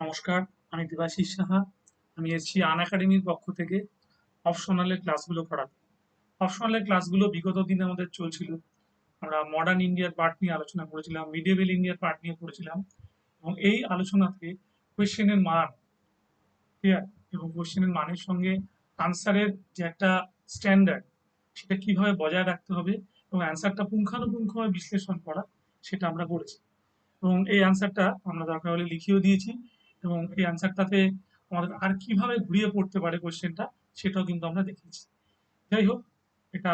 নমস্কার, আমি দেবাশিস সাহা। আমি এসেছি আনএকাডেমির পক্ষ থেকে অপশনালের ক্লাসগুলো করাতে। অপশনালের ক্লাসগুলো বিগত দিনে আমাদের চলছিল। আমরা মডার্ন ইন্ডিয়ার পার্ট নিয়ে আলোচনা করেছিলাম, মিডিয়েভেল ইন্ডিয়ার পার্ট নিয়ে পড়েছিলাম এবং এই আলোচনাতে কোয়েশ্চেনের মান, ক্লিয়ার, এবং কোয়েশ্চেনের মানের সঙ্গে আনসারের যে একটা স্ট্যান্ডার্ড, সেটা কিভাবে বজায় রাখতে হবে এবং অ্যান্সারটা পুঙ্খানুপুঙ্খভাবে বিশ্লেষণ করা, সেটা আমরা করেছি। এবং এই অ্যান্সারটা আমরা দরকার হলে লিখিয়েও দিয়েছি এবং এই অ্যান্সারটাতে আমাদের আর কিভাবে ঘুরিয়ে পড়তে পারে কোশ্চেনটা, সেটাও কিন্তু আমরা দেখিয়েছি। যাই হোক, এটা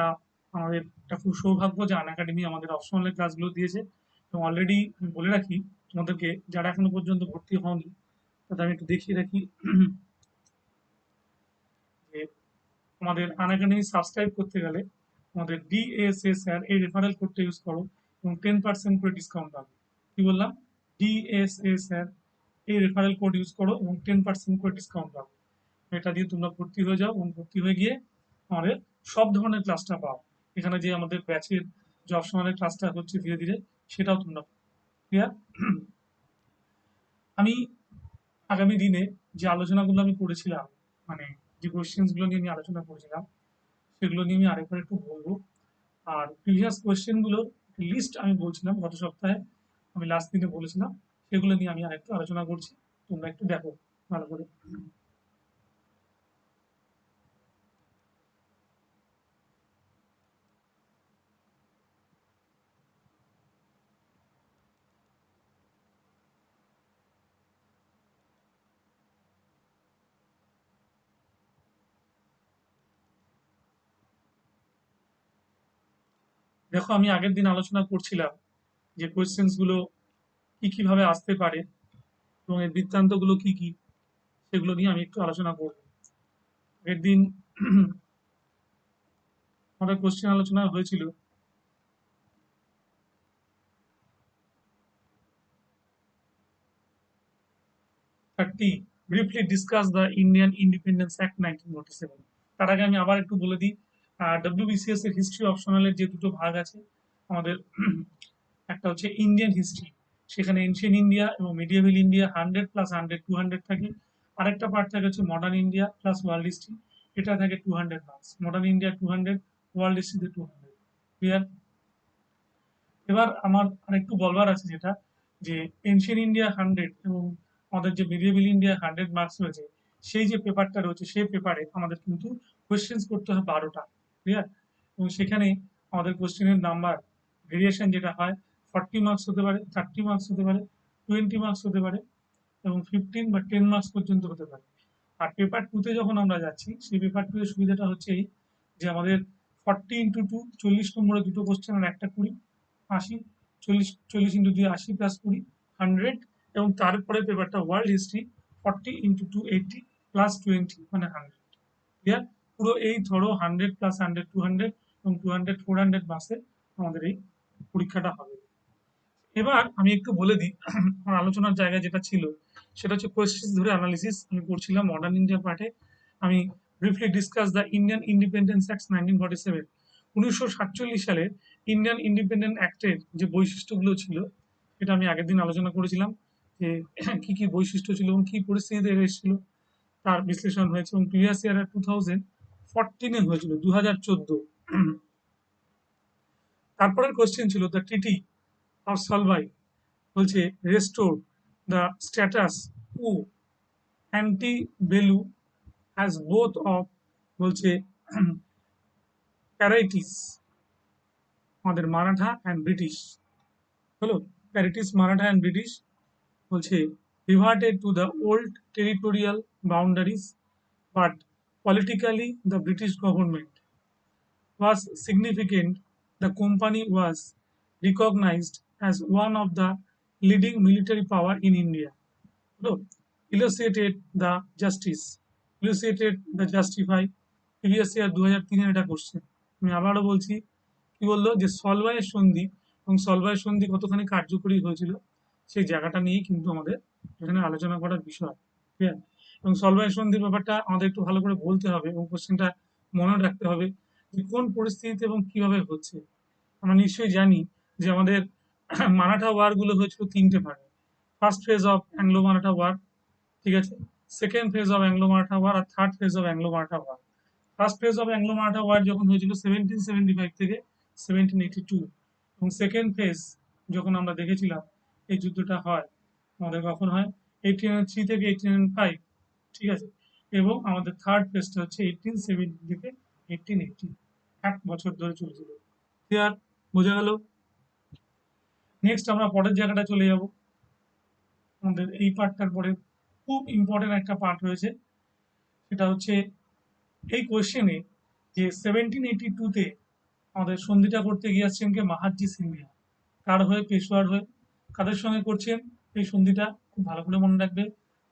আমাদের একটা খুব সৌভাগ্য যে আনএকাডেমি আমাদের অপশনাল ক্লাসগুলো দিয়েছে। এবং অলরেডি আমি বলে রাখি তোমাদেরকে, যারা এখনো পর্যন্ত ভর্তি হওনি তাদের আমি একটু দেখিয়ে রাখি যে আমাদের আনএকাডেমি সাবস্ক্রাইব করতে গেলে আমাদের DSSR এই রেফারেল কোডটা ইউজ করো এবং 10% করে ডিসকাউন্ট পাবে। কি বললাম? DSSR এই রেফারেল কোড ইউজ করো এবং 10% করে ডিসকাউন্ট পাবে। এটা দিয়ে তোমরা ভর্তি হয়ে যাও এবং ভর্তি হয়ে গিয়ে আমাদের সব ধরনের ক্লাসটা পাও। এখানে যে আমাদের ব্যাচের যে অপশনাল ক্লাসটা হচ্ছে ধীরে ধীরে, সেটাও তোমরা পাও। ক্লিয়ার? আমি আগামী দিনে যে আলোচনাগুলো আমি করেছিলাম, মানে যে কোয়েশ্চেন্স গুলো নিয়ে আমি আলোচনা করেছিলাম, সেগুলো নিয়ে আমি আরেকবার একটু বলবো। আর প্রিভিয়াস কোয়েশ্চেন গুলোর লিস্ট আমি বলছিলাম গত সপ্তাহে, আমি লাস্ট দিনে বলেছিলাম, সেগুলো নিয়ে আমি আরেকটু আলোচনা করছি। তোমরা একটু দেখো ভালো করে। দেখো, আমি আগের দিন আলোচনা করছিলাম যে কোয়েশ্চেন্স গুলো কি কিভাবে আসতে পারে এবং এর বৃত্তান্ত গুলো কি কি, সেগুলো নিয়ে আমি একটু আলোচনা করব। আগের দিন আমাদের কোয়েশ্চেন আলোচনা হয়েছিল 30, briefly discuss the Indian independence act 1947। তার আগে আমি আবার একটু বলে দিই, ডব্লিউবিসিএস এর হিস্ট্রি অপশনালের যে দুটো ভাগ আছে আমাদের, একটা হচ্ছে ইন্ডিয়ান হিস্ট্রি, সেখানে এনশিয়েন্ট ইন্ডিয়া এবং মিডিয়েভেল ইন্ডিয়া 100 + 100 200 থাকে। আরেকটা পার্ট থাকে হচ্ছে modern India plus world history, এটা থাকে 200 মার্কস। মডার্ন ইন্ডিয়া 200, ওয়ার্ল্ড হিস্ট্রিতে 200। ক্লিয়ার? এবার আমার আরেকটু বলবার আছে, যেটা যে এনশিয়েন্ট ইন্ডিয়া 100 এবং আমাদের যে মিডিয়েভেল ইন্ডিয়া 100 মার্কস রয়েছে, সেই যে পেপারটা রয়েছে সেই পেপারে আমাদের কিন্তু কোয়েশ্চেন্স করতে হয় 12টা। ক্লিয়ার? এবং সেখানে আমাদের কোয়েশ্চেনের নাম্বার ভেরিয়েশন যেটা হয়, 40 মার্কস হতে পারে, 30 মার্কস হতে পারে, 20 মার্কস হতে পারে এবং 15 বা 10 মার্কস পর্যন্ত হতে পারে। আর পেপার টুতে যখন আমরা যাচ্ছি, সেই পেপার টু এর সুবিধাটা হচ্ছে এই, যে আমাদের 40 × 2 40 নম্বরে দুটো কোশ্চেন আর একটা 20, 80, 40 × 2 80 + 20 100। এবং তারপরে পেপারটা ওয়ার্ল্ড হিস্ট্রি, 40 × 2 80 + 20 মানে 100। ক্লিয়ার? পুরো এই ধরো 100 + 100 200 এবং 200 400 মাসে আমাদের এই পরীক্ষাটা হবে। এবার আমি একটু বলে দিই আমার আলোচনার জায়গা যেটা ছিল, সেটা হচ্ছে কোয়েশ্চেন ধরে অ্যানালিসিস আমি করছিলাম মডার্ন ইন্ডিয়া পার্টে। আমি briefly discuss the Indian independence act 1947। 1947 সালের ইন্ডিয়ান ইন্ডিপেন্ডেন্ট অ্যাক্টের যে বৈশিষ্ট্যগুলো ছিল, এটা আমি আগের দিন আলোচনা করেছিলাম যে কি কি বৈশিষ্ট্য ছিল এবং কি পরিস্থিতিতে এসেছিল, তার বিশ্লেষণ হয়েছে। এবং প্রিভিয়াস ইয়ার 2014 হয়েছিল, 2014। তারপরের কোয়েশ্চেন ছিল দ্য টিটি অর সলভাই, বলছে restore the status quo ante bellum as both of, বলছে প্যারাইটিস, আমাদের মারাঠা অ্যান্ড ব্রিটিশ, হলো প্যারিটিস মারাঠা অ্যান্ড ব্রিটিশ, বলছে reverted to the old territorial boundaries, but politically the British government was significant. The company was recognized as one of the leading military power in India. Look, illustrated the justice, illustrated the justify, previous year 2003 এটা question. আমি আবারও বলছি, কি বললো যে সলভাইয়ের সন্ধি এবং সলভাইয়ের সন্ধি কতখানি কার্যকরী হয়েছিল, সেই জায়গাটা নিয়েই কিন্তু আমাদের এখানে আলোচনা করার বিষয়। ঠিক আছে? এবং সলভাইয়ের সন্ধির ব্যাপারটা আমাদের একটু ভালো করে বলতে হবে এবং কোশ্চেনটা মনে রাখতে হবে যে কোন পরিস্থিতিতে এবং কিভাবে হচ্ছে। আমরা নিশ্চয়ই জানি যে আমাদের মারাঠা ওয়ার গুলো হয়েছিল তিনটে ভাগে। First phase of Anglo Maratha war, ঠিক আছে। Second phase of Anglo Maratha war আর third phase of Anglo Maratha war. First phase of Anglo Maratha war যখন হয়েছিল 1775 থেকে 1782, এবং সেকেন্ড ফেজ যখন আমরা দেখেছিলাম এই যুদ্ধটা হয় আমাদের কখন হয় 1803 থেকে 1805, ঠিক আছে। এবং আমাদের থার্ড ফেজটা হচ্ছে 1870 থেকে 1880, 1 বছর ধরে চলেছিল। ক্লিয়ার? বোঝা গেল? নেক্সট আমরা পরের জায়গাটা চলে যাব। আমাদের এই পার্টটার পরে খুব ইম্পর্টেন্ট একটা পার্ট রয়েছে, সেটা হচ্ছে এই কোয়েশ্চেনে যে 1782-তে আমাদের সন্ধিটা করতে গিয়েছেন কে মাহাজি সিন্ধিয়া। কার হয়ে? পেশোয়ার হয়ে। কাদের সঙ্গে করছেন এই সন্ধিটা? খুব ভালো করে মনে রাখবে,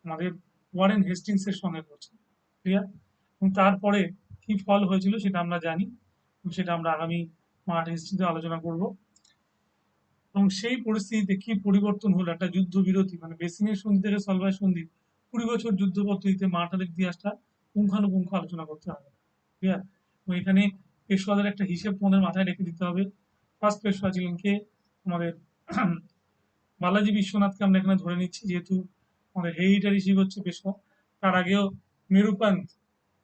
আমাদের ওয়ারেন হেস্টিংসের সঙ্গে করছেন। ক্লিয়ার? এবং তারপরে কি ফল হয়েছিল সেটা আমরা জানি, এবং সেটা আমরা আগামী মার্চ হিস্ট্রিতে আলোচনা করব। এবং সেই পরিস্থিতিতে কি পরিবর্তন হলো, একটা যুদ্ধবিরতি মানে বেসিনের সন্ধি থেকে সলভাই সন্ধি 20 বছর যুদ্ধ পদ্ধতিতে মারাঠাদের ইতিহাসটা পুঙ্খানুপুঙ্খ আলোচনা করতে হবে। ক্লিয়ার? এবং এখানে পেশওয়াদের একটা হিসেব তোমাদের মাথায় রেখে দিতে হবে। ফার্স্ট পেশওয়া ছিলেন কে? আমাদের বালাজি বিশ্বনাথকে আমরা এখানে ধরে নিচ্ছি, যেহেতু আমাদের হেরিটারি শিব হচ্ছে পেশওয়া। তার আগেও মেরুপান্ত,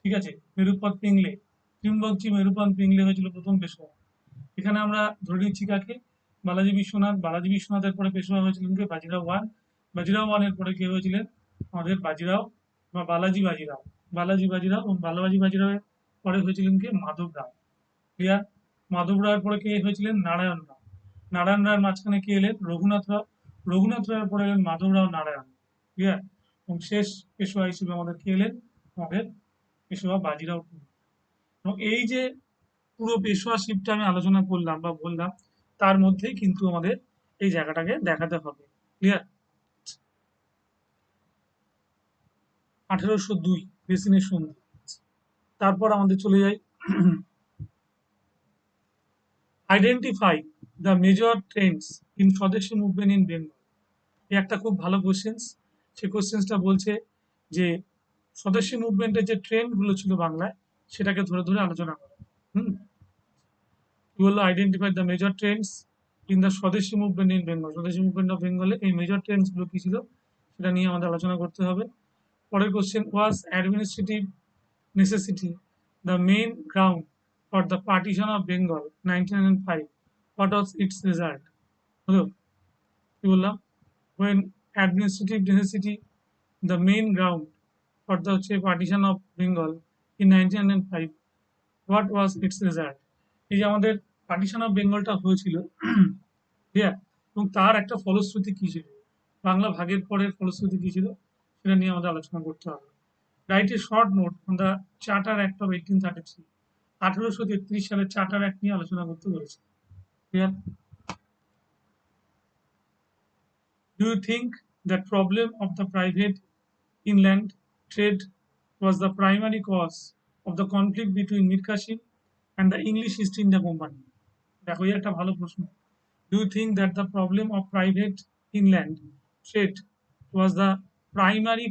ঠিক আছে, মেরুপান্ত পিংলে, ত্রিম্বকজি মেরুপান্ত পিংলে হয়েছিল প্রথম পেশওয়া। এখানে আমরা ধরে নিচ্ছি কাকে? বালাজি বিশ্বনাথ। বালাজি বিশ্বনাথের পরে পেশওয়া হয়েছিলেন কে? বাজিরাও ওয়ান। বাজিরাও ওয়ানের পরে কে হয়েছিলেন? আমাদের বাজিরাও বা বালাজি বাজিরাও। বালাজি বাজিরাও এবং বালাজি বাজিরাওয়ের পরে হয়েছিলেন কে? মাধব রাও। ক্লিয়ার? মাধব রাওয়ের পরে কে হয়েছিলেন? নারায়ণ রাও। নারায়ণ রায়ের মাঝখানে কে এলেন? রঘুনাথ রাও। রঘুনাথ রায়ের পরে এলেন মাধব রাও, নারায়ণ। ক্লিয়ার? এবং শেষ পেশোয়া হিসেবে আমাদের কে এলেন? আমাদের পেশোয়া বাজিরাও টু। এবং এই যে পুরো পেশোয়া শিবটা আমি আলোচনা করলাম বা বললাম, তার মধ্যেই কিন্তু আমাদের এই জায়গাটাকে দেখাতে হবে। ক্লিয়ার? 1802 বেসিনের সন্ধি। তারপর আমাদের চলে যাই, identify the major Trends in swadeshi movement in Bengal. এই একটা খুব ভালো কোশ্চেন্স। সেই কোশ্চেন্সটা বলছে যে স্বদেশী মুভমেন্টের যে ট্রেন্ড গুলো ছিল বাংলায়, সেটাকে ধরে ধরে আলোচনা করা। হুম, কি বললো? Identify the major Trends in the swadeshi movement in Bengal. Swadeshi movement of বেঙ্গলে এই মেজর ট্রেন্ডস গুলো কি ছিল সেটা নিয়ে আমাদের আলোচনা করতে হবে। পরের question, was administrative necessity the main ground for the partition of Bengal 1905? What was it's result? হলো? কি বললাম? when administrative necessity the main ground for the হচ্ছে partition of Bengal in 1905, what was its result? এই যে আমাদের partition of বেঙ্গলটা হয়েছিল, ঠিক, এবং তার একটা ফলশ্রুতি কি ছিল, বাংলা ভাগের পরের ফলশ্রুতি কি ছিল, সেটা নিয়ে আমাদের আলোচনা করতে হবে। Write a short note on the charter act of 1833। 1833 সালের চার্টার অ্যাক্ট নিয়ে আলোচনা করতে বলেছে। Clear? Do you think that problem of the private inland trade was the primary cause of the conflict between Mir Kashim and the English East India Company? দেখো, এই একটা ভালো প্রশ্ন। Do you think that the problem of private inland trade was the primary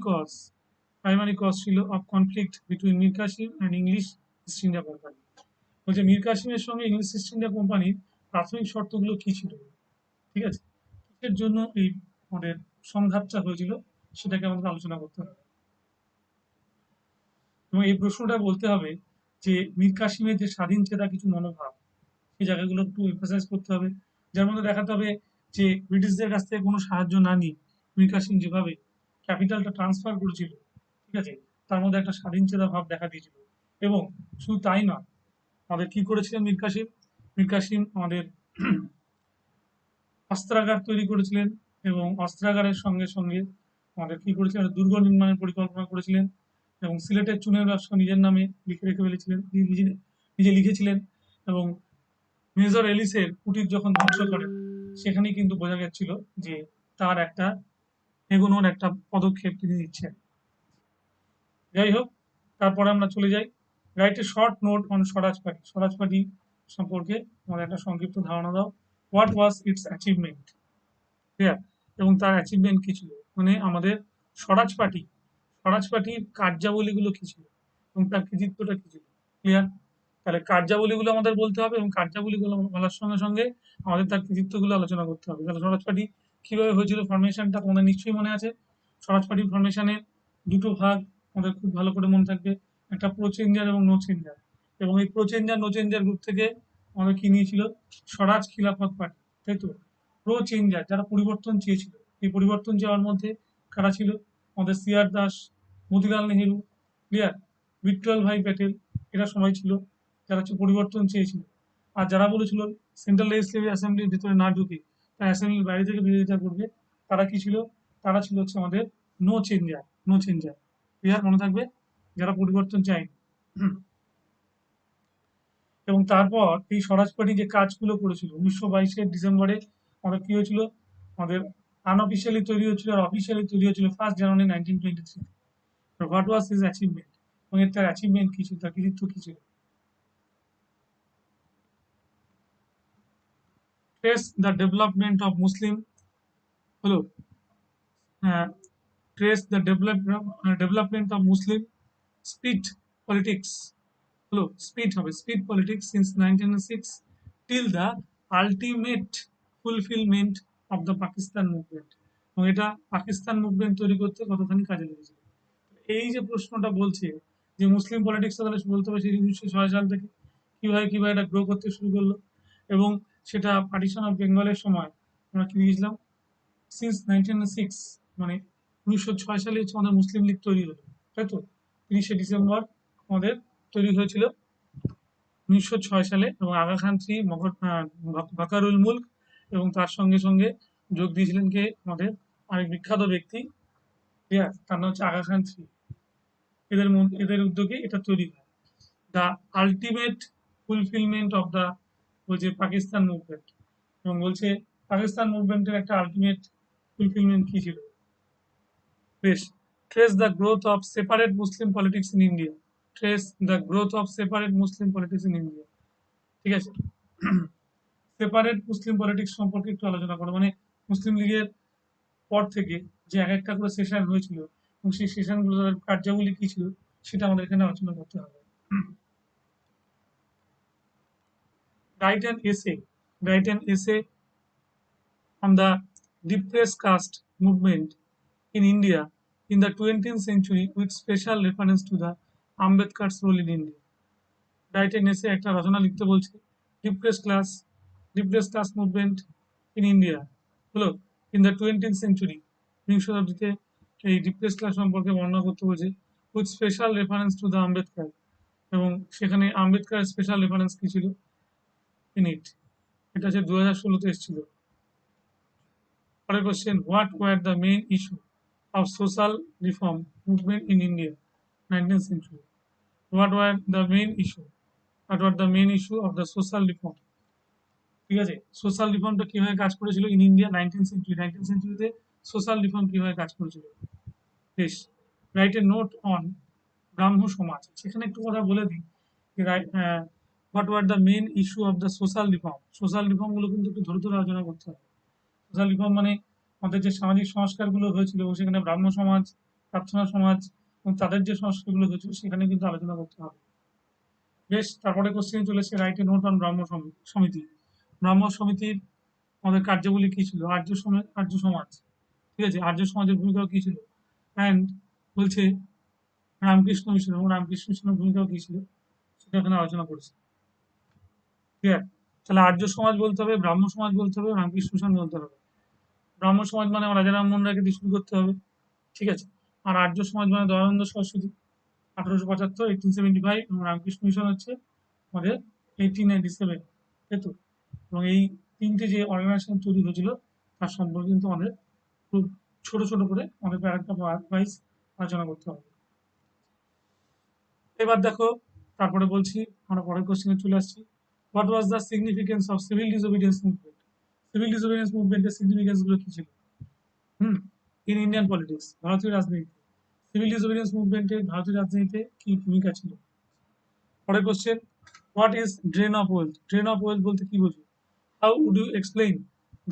cause ছিল of conflict between Mir Kashim and English East India Company? বলছে মীর কাসিমের সঙ্গে English east India কোম্পানির প্রাথমিক শর্তগুলো কি ছিল, ঠিক আছে, কিসের জন্য এই আমাদের সংঘাতটা হয়েছিল সেটাকে আমাদের আলোচনা করতে হবে। এবং এই প্রশ্নটা বলতে হবে যে মীর কাসিমের যে স্বাধীন চেতা কিছু মনোভাব, সেই জায়গাগুলো একটু এমফাসাইজ করতে হবে। যার মধ্যে দেখাতে হবে যে ব্রিটিশদের কাছ থেকে কোনো সাহায্য না নিয়ে মীর কাসিম যেভাবে ক্যাপিটালটা ট্রান্সফার করেছিল, ঠিক আছে, তার মধ্যে একটা স্বাধীন চেতা ভাব দেখা দিয়েছিল। এবং শুধু তাই নয়, আমাদের কি করেছিলেন মীর কাসিম? মীর কাসিম আমাদের অস্ত্রাগার তৈরি করেছিলেন, এবং অস্ত্রাগারের সঙ্গে সঙ্গে আমাদের কি করেছিলেন? দুর্গ নির্মাণের পরিকল্পনা করেছিলেন, এবং সিলেটের চুনের ব্যবসা নিজের নামে লিখে রেখে ফেলেছিলেন, নিজে নিজে লিখেছিলেন। এবং মেজর এলিসের কুটির যখন ধ্বংস করেন, সেখানেই কিন্তু বোঝা যাচ্ছিল যে তার একটা এগোনোর একটা পদক্ষেপ তিনি নিচ্ছেন। যাই হোক, তারপরে আমরা চলে যাই, write a short note on Swaraj party. Swaraj party সম্পর্কে আমাদের একটা সংক্ষিপ্ত ধারণা দাও। What was it's achievement? Clear? এবং তার অ্যাচিভমেন্ট কি ছিল, মানে আমাদের স্বরাজ পার্টি, স্বরাজ পার্টির কার্যাবলীগুলো কি ছিল এবং তার কৃতিত্বটা কি ছিল। ক্লিয়ার? তাহলে কার্যাবলীগুলো আমাদের বলতে হবে, এবং কার্যাবলীগুলো বলার সঙ্গে সঙ্গে আমাদের তার কৃতিত্বগুলো আলোচনা করতে হবে। তাহলে স্বরাজ পার্টি কিভাবে হয়েছিল, ফরমেশনটা তোমাদের নিশ্চয়ই মনে আছে। স্বরাজ পার্টির ফরমেশনে দুটো ভাগ আমাদের খুব ভালো করে মনে থাকবে, একটা প্রো চেঞ্জার এবং নো চেঞ্জার। এবং এই pro changer no changer group থেকে আমাদের কি নিয়েছিল, স্বরাজ খিলাফত পার্টি, তাই তো। প্রো চেঞ্জার যারা পরিবর্তন চেয়েছিল, এই পরিবর্তন চাওয়ার মধ্যে কারা ছিল, আমাদের সিআর দাস, মতিলাল নেহেরু, ক্লিয়ার, বিট্টল ভাই প্যাটেল, এরা সবাই ছিল যারা হচ্ছে পরিবর্তন চেয়েছিল। আর যারা বলেছিল সেন্ট্রাল লেজিসলেটিভ অ্যাসেম্বলির ভিতরে না ঢুকে তারা অ্যাসেম্বলির বাইরে থেকে বিরোধিতা করবে, তারা কি ছিল, তারা ছিল হচ্ছে আমাদের no changer, no changer. Clear, মনে থাকবে, যারা পরিবর্তন চায়নি। এবং তারপর এই স্বরাজ পার্টি যে কাজগুলো করেছিল 1922-এর ডিসেম্বরে, আমাদের কি হয়েছিল, আমাদের আনঅফিসিয়ালি তৈরি হচ্ছিল আর অফিসিয়ালি তৈরি হচ্ছিল 1 জানুয়ারি 1923। হোয়াট ওয়াজ হিজ অ্যাচিভমেন্ট, এবং এর তার অ্যাচিভমেন্ট কি ছিল, তার কৃতিত্ব কি ছিল। Trace the development of Muslim, হলো, trace the development of Muslim speed politics, হলো স্পিড হবে, speed politics since 1906 till the ultimate fulfilment of the Pakistan movement. এবং এটা পাকিস্তান মুভমেন্ট তৈরি করতে কতখানি কাজে লেগেছিল। এই যে প্রশ্নটা বলছে যে মুসলিম পলিটিক্স, তাহলে বলতে হবে সেই 1906 সাল থেকে কিভাবে কিভাবে এটা গ্রো করতে শুরু করলো। এবং সেটা পার্টিশন অফ বেঙ্গলের সময় আমরা কি লিখেছিলাম, সিন্স 1906, মানে 1906 সালে হচ্ছে আমাদের মুসলিম লীগ তৈরি হলো, তাই তো। 30শে ডিসেম্বর আমাদের তৈরি হয়েছিল 1906 সালে, এবং আগা খান শ্রী বাকারুল মুলক, এবং তার সঙ্গে সঙ্গে যোগ দিয়েছিলেন কে, আমাদের আরেক বিখ্যাত ব্যক্তি, ঠিক আছে, তার নাম হচ্ছে আগা খান শ্রী। এদের উদ্যোগে এটা তৈরি হয়। The ultimate fulfilment of the, বলছে পাকিস্তান মুভমেন্ট, এবং বলছে পাকিস্তান মুভমেন্টের একটা আলটিমেট ফুলফিলমেন্ট কি ছিল। বেশ, trace the growth of separate Muslim politics in India, trace the growth of separate Muslim politics in India, ঠিক আছে। সেপারেট মুসলিম পলিটিক্স সম্পর্কে একটু আলোচনা করো, মানে মুসলিম লীগের পর থেকে যে এক একটা করে সেশন হয়েছিল এবং সেই সেশনগুলোর কার্যাবলী কি ছিল, সেটা আমাদের এখানে আলোচনা করতে হবে। Write an essay, write an essay on the depressed caste movement in India in the 20th century with special reference to the Ambedkar's role in India. Write an এসে, একটা রচনা লিখতে বলছে, depress class, depress class movement in India, হলো, in the 20th century, বিংশ শতাব্দীতে এই depress class সম্পর্কে বর্ণনা করতে বলছে, with special reference to the Ambedkar, এবং সেখানে আম্বেদকার স্পেশাল রেফারেন্স কি ছিল, ইন ইট। এটা হচ্ছে 2016-তে এসেছিল। পরের question, what were the main issue of social reform movement in India 19th century? What were the main issue, what were the main issue of the social reform, ঠিক আছে। Social রিফর্মটা কিভাবে কাজ করেছিল in India 19th century, social reform কিভাবে কাজ করেছিল। বেশ, right a note on ব্রাহ্ম সমাজ, সেখানে একটু কথা বলে দিই, what were the main issue of the social reform, social reform গুলো কিন্তু একটু ধরে ধরে আলোচনা করতে হবে। সোশ্যাল রিফর্ম মানে আমাদের যে সামাজিক সংস্কারগুলো হয়েছিল, সেখানে ব্রাহ্ম সমাজ, প্রার্থনা সমাজ এবং তাদের যে সংস্কারগুলো হয়েছিল সেখানে কিন্তু আলোচনা করতে হবে। বেশ, তারপরে কোশ্চেন চলেছে, রাইট এ নোট অন ব্রাহ্ম সমিতি। ব্রাহ্ম সমিতির আমাদের কার্যাবলী কি ছিল, আর্য সমাজ, ঠিক আছে, আর্য সমাজের ভূমিকাও কি ছিল, অ্যান্ড বলছে রামকৃষ্ণ মিশন, এবং রামকৃষ্ণ মিশনের ভূমিকাও কি ছিল, সেটা এখানে আলোচনা করেছে। ক্লিয়ার, তাহলে আর্য সমাজ বলতে হবে, ব্রাহ্ম সমাজ বলতে হবে, রামকৃষ্ণ মিশন বলতে হবে। ব্রাহ্ম সমাজ মানে রাজা রামমোহন রায়কে দিয়ে শুরু করতে হবে, ঠিক আছে। আর আর্য সমাজ মানে দয়ানন্দ সরস্বতী, 1875, 1875, এবং রামকৃষ্ণ মিশন হচ্ছে আমাদের 1897, তাই তো। এবং এই তিনটে যে অর্গানাইজেশন তৈরি হয়েছিল তার সম্পর্কে কিন্তু আমাদের খুব ছোট ছোট করে আমাদের প্যারাগ্রাফ ওয়াইজ আলোচনা করতে হবে। এবার দেখো, তারপরে বলছি, আমরা পরের কোশ্চেনে চলে আসছি। What was the significance of civil disobedience movement, civil disobedience মুভমেন্টের সিগনিফিকেন্স গুলো কি ছিল, ইন ইন্ডিয়ান পলিটিক্স, ভারতীয় রাজনীতি, সিভিল ডিসোবিডিয়েন্স মুভমেন্টের ভারতীয় রাজনীতিতে কি ভূমিকা ছিল। পরের question, what is drain of wealth, drain of wealth বলতে কি বোঝো, how would you explain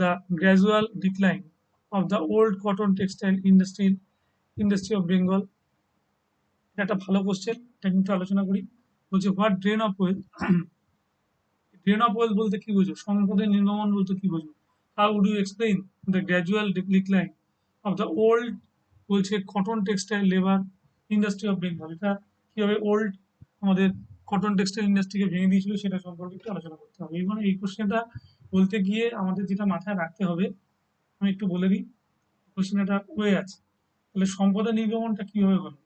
the gradual decline of the old cotton textile industry of Bengal. এটা একটা ভালো কোশ্চেন, এটা কিন্তু আলোচনা করি। বলছে what drain of wealth, drain of wealth বলতে কি বোঝো, সম্পদের নির্গমন বলতে কি বোঝো, how would you explain the gradual decline of the old বলছে cotton textile labour industry of Bengal, এটা কিভাবে ওল্ড আমাদের কটন টেক্সটাইল ইন্ডাস্ট্রিকে ভেঙে দিয়েছিল সেটা সম্পর্কে একটু আলোচনা করতে হবে। এবং এই কোশ্চেনটা বলতে গিয়ে আমাদের যেটা মাথায় রাখতে হবে আমি একটু বলে দিই, কোশ্চেনটা হয়ে আছে। তাহলে সম্পদের নির্গমনটা কিভাবে হলো?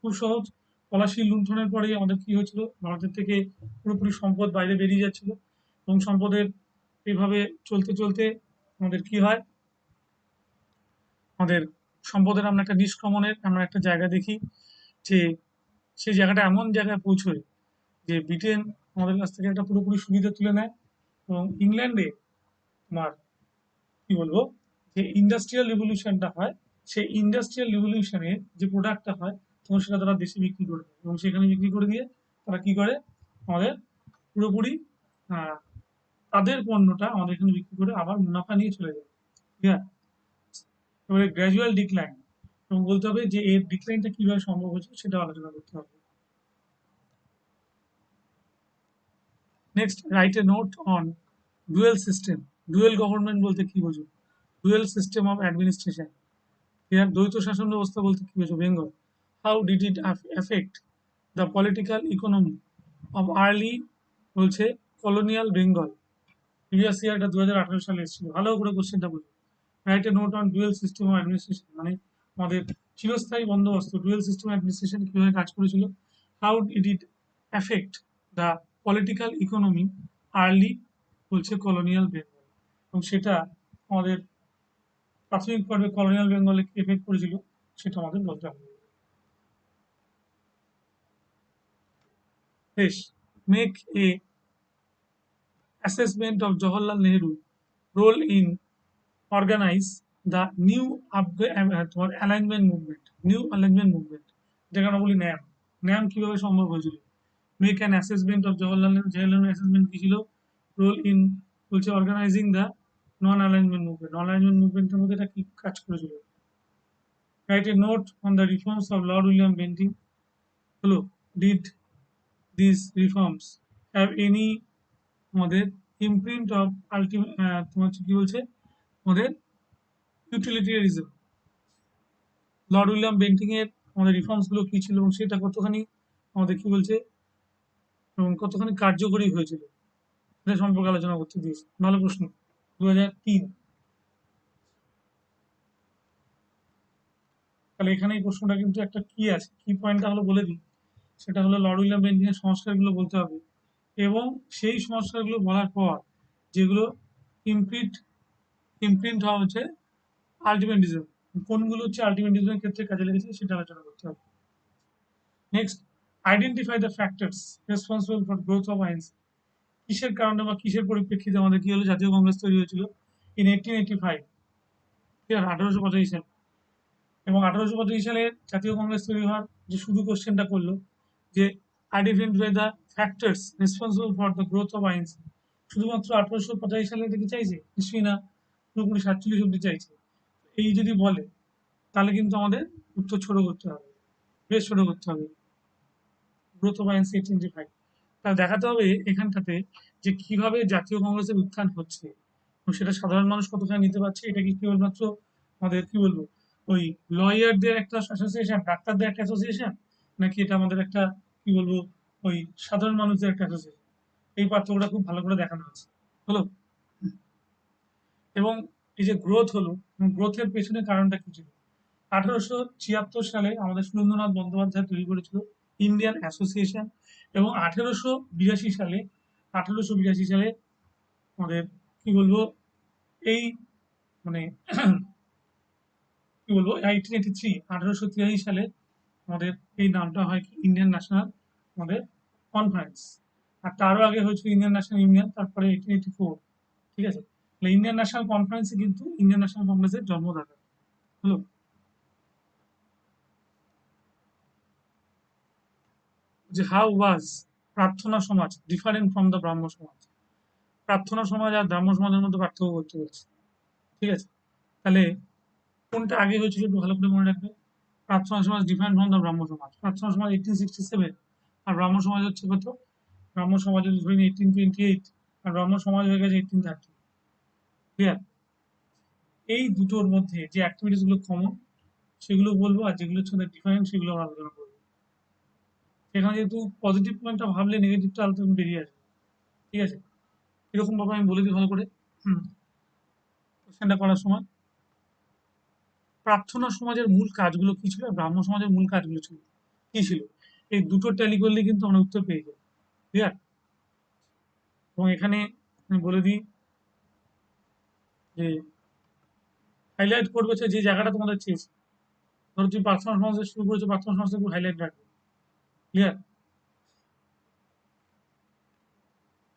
খুব সহজ। পলাশী লুণ্ঠনের পরেই আমাদের কি হয়েছিল, ভারতের থেকে পুরোপুরি সম্পদ বাইরে বেরিয়ে যাচ্ছিল এবং সম্পদের এইভাবে চলতে চলতে আমাদের কি হয়, আমাদের সম্পদের আমরা একটা নিষ্ক্রমণের আমরা একটা জায়গা দেখি, যে সেই জায়গাটা এমন জায়গায় পৌঁছয় যে ব্রিটেন আমাদের কাছ থেকে একটা পুরোপুরি সুবিধা তুলে নেয় এবং ইংল্যান্ডে তোমার কি বলবো, যে ইন্ডাস্ট্রিয়াল রিভলিউশনটা হয়, সেই ইন্ডাস্ট্রিয়াল রিভলিউশনে যে প্রোডাক্টটা হয় তখন সেটা তারা দেশে বিক্রি করে দেয় এবং সেখানে বিক্রি করে দিয়ে তারা কি করে, আমাদের পুরোপুরি আহ, তাদের পণ্যটা আমাদের এখানে বিক্রি করে আবার মুনাফা নিয়ে চলে যায়। ঠিক আছে, এবারে গ্র্যাজুয়াল ডিক্লাইন এবং বলতে হবে যে এর ডিক্লাইনটা কিভাবে সম্ভব হয়েছে সেটা আলোচনা করতে হবে। Next, right a note on dual system. Dual government বলতে কি বোঝো? ডুয়েল সিস্টেম অফ অ্যাডমিনিস্ট্রেশন, এর দ্বৈত শাসন ব্যবস্থা বলতে কি বোঝো? Bengal. How did it effect the political economy of early বলছে কলোনিয়াল বেঙ্গল। প্রিভিয়াস ইয়ারটা 2018 সালে এসেছিল, ভালো করে কোশ্চেনটা বলুন। Right a note on dual system of administration মানে আমাদের চিরস্থায়ী বন্দোবস্ত ডুয়েল সিস্টেম অ্যাডমিনিস্ট্রেশন কিভাবে কাজ করেছিল। How did it effect the political economy early বলছে কলোনিয়াল বেঙ্গল, এবং সেটা আমাদের প্রাথমিক পর্বে কলোনিয়াল বেঙ্গলে কি এফেক্ট করেছিল সেটা আমাদের বলতে হবে। বেশ, make a assessment of Jawaharlal Nehru role in organize the new তোমার alignment movement, new alignment movement, যেটাকে আমরা বলি ন্যাম। ন্যাম কিভাবে সম্ভব হয়েছিল? Make an assessment of Jawaharlal Nehru. Jawaharlal Nehru assessment কি ছিল? রোল ইন বলছে organising the non alignment movement. Non alignment মুভমেন্টের মধ্যে এটা কি কাজ করেছিল? Write a note on the reforms of Lord William Bentinck. হলো, did this reforms have any আমাদের ইমপ্রিন্ট অফ আলটিমেট তোমার হচ্ছে কি বলছে আমাদের ইউটিলিটারিজম। লর্ড উইলিয়াম বেন্টিং এর আমাদের রিফর্মস গুলো কি ছিল এবং সেটা কতখানি আমাদের কি বলছে এবং কতখানি কার্যকরী হয়েছিল এটা সম্পর্কে আলোচনা করতে দিয়েছে। ভালো প্রশ্ন। 2003। তাহলে এখানে এই প্রশ্নটা কিন্তু একটা কি আছে, কি পয়েন্টটা হলো বলে দিই। সেটা হলো লর্ড উইলিয়াম বেন্টিং এর সংস্কারগুলো বলতে হবে এবং সেই সংস্কারগুলো বলার পর যেগুলো ইমপ্রিন্ট ইমপ্রিন্ট হওয়া হচ্ছে আলটিমেটিজম, কোনগুলো হচ্ছে আলটিমেটিজমের ক্ষেত্রে কাজে লেগেছে সেটা আলোচনা করতে হবে। Next, identify the factors responsible for growth of INC. কিসের কারণে বা কিসের পরিপ্রেক্ষিতে আমাদের কি হলো, জাতীয় কংগ্রেস তৈরি হয়েছিল ইন 1885, ঠিক আছে, 1885 সালে। এবং 1885 সালে জাতীয় কংগ্রেস তৈরি হওয়ার যে শুধু কোশ্চেনটা করলো যে identify the factors responsible for the growth of INC, শুধুমাত্র 1885 সালে থেকে চাইছে? নিশ্চয়ই না, পুরোপুরি 47 অব্দি চাইছে। এই যদি বলে তাহলে কিন্তু আমাদের উত্তর ছোট করতে হবে, বেশ ছোট করতে হবে। গ্রোথ অফ আইএনসি 1885, তাহলে দেখাতে হবে এখানটাতে যে কিভাবে জাতীয় কংগ্রেসের উত্থান হচ্ছে এবং সেটা সাধারণ মানুষ কতখানি নিতে পারছে। এটা কি কেবলমাত্র আমাদের কি বলবো ওই লয়ারদের একটা অ্যাসোসিয়েশন, ডাক্তারদের একটা অ্যাসোসিয়েশন, নাকি এটা আমাদের একটা কি বলবো ওই সাধারণ মানুষদের একটা অ্যাসোসিয়েশন? এই পার্থক্যটা খুব ভালো করে দেখানো আছে। হলো, এবং এই যে গ্রোথ হলো, গ্রোথের পেছনে কারণটা কি ছিল? 1876 সালে আমাদের সুরেন্দ্রনাথ বন্দ্যোপাধ্যায় তৈরি করেছিল ইন্ডিয়ান অ্যাসোসিয়েশন, এবং 1882 সালে আমাদের কি বলবো এই মানে কি বলবো 1883 আমাদের এই নামটা হয় কি ইন্ডিয়ান ন্যাশনাল আমাদের কনফারেন্স। আর তারও আগে হয়েছিল ইন্ডিয়ান ন্যাশনাল ইউনিয়ন, তারপরে 1884। ঠিক আছে, তাহলে ইন্ডিয়ান ন্যাশনাল কনফারেন্সে কিন্তু ইন্ডিয়ান ন্যাশনাল কংগ্রেসের জন্মদাতা। হলো, যে হাউ ওয়াজ প্রার্থনা সমাজ ডিফারেন্ট ফ্রম দ্য ব্রাহ্ম সমাজ। প্রার্থনা সমাজ আর ব্রাহ্ম সমাজের মধ্যে পার্থক্য করতে বলছে। ঠিক আছে, তাহলে কোনটা আগে হয়েছিল একটু ভালো করে মনে রাখবে। প্রার্থনা সমাজ ডিফারেন্ট ফ্রম দ্য ব্রাহ্ম সমাজ। প্রার্থনা সমাজ 1867, আর ব্রাহ্ম সমাজ হচ্ছে কত? ব্রাহ্ম সমাজ যদি ধরি 1828, আর ব্রাহ্ম সমাজ হয়ে গেছে 1830। ক্লিয়ার? এই দুটোর মধ্যে যে অ্যাক্টিভিটিস গুলো কমন সেগুলো বলবো, আর যেগুলো হচ্ছে ডিফারেন্ট সেগুলো আমরা আলোচনা করবো। সেখানে যেহেতু পজিটিভ পয়েন্টটা ভাবলে নেগেটিভটা আলোচনা বেরিয়ে আসবে। ঠিক আছে, এরকম ভাবে আমি বলে দিই ভালো করে। কোশ্চেনটা করার সময়, প্রার্থনা সমাজের মূল কাজগুলো কি ছিল, আর ব্রাহ্ম সমাজের মূল কাজগুলো ছিল কি ছিল, এই দুটো ট্যালি করলে কিন্তু আমরা উত্তর পেয়ে যাই। ক্লিয়ার? এবং এখানে আমি বলে দিই যে হাইলাইট করবে হচ্ছে যে জায়গাটা তোমাদের চেয়েছে। ধরো তুমি প্রার্থনা সমাজ থেকে শুরু করেছো, প্রার্থনা সমাজ থেকে হাইলাইট রাখবে। ক্লিয়ার?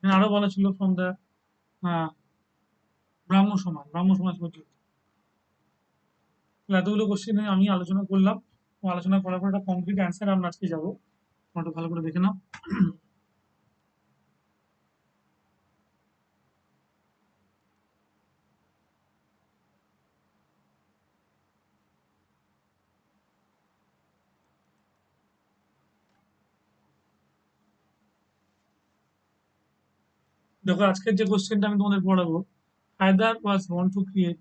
আরো বলা ছিল ফ্রম দ্য ব্রাহ্ম সমাজ, ব্রাহ্ম সমাজ পর্যন্ত। তাহলে এতগুলো কোশ্চেন আমি আলোচনা করলাম, এবং আলোচনা করার পর একটা কমপ্লিট অ্যান্সার আমরা আজকে যাবো। তোমরা একটু ভালো করে দেখে নাও। দেখো আজকের যে কোশ্চেনটা আমি তোমাদের পড়াবো, Haidar was want to create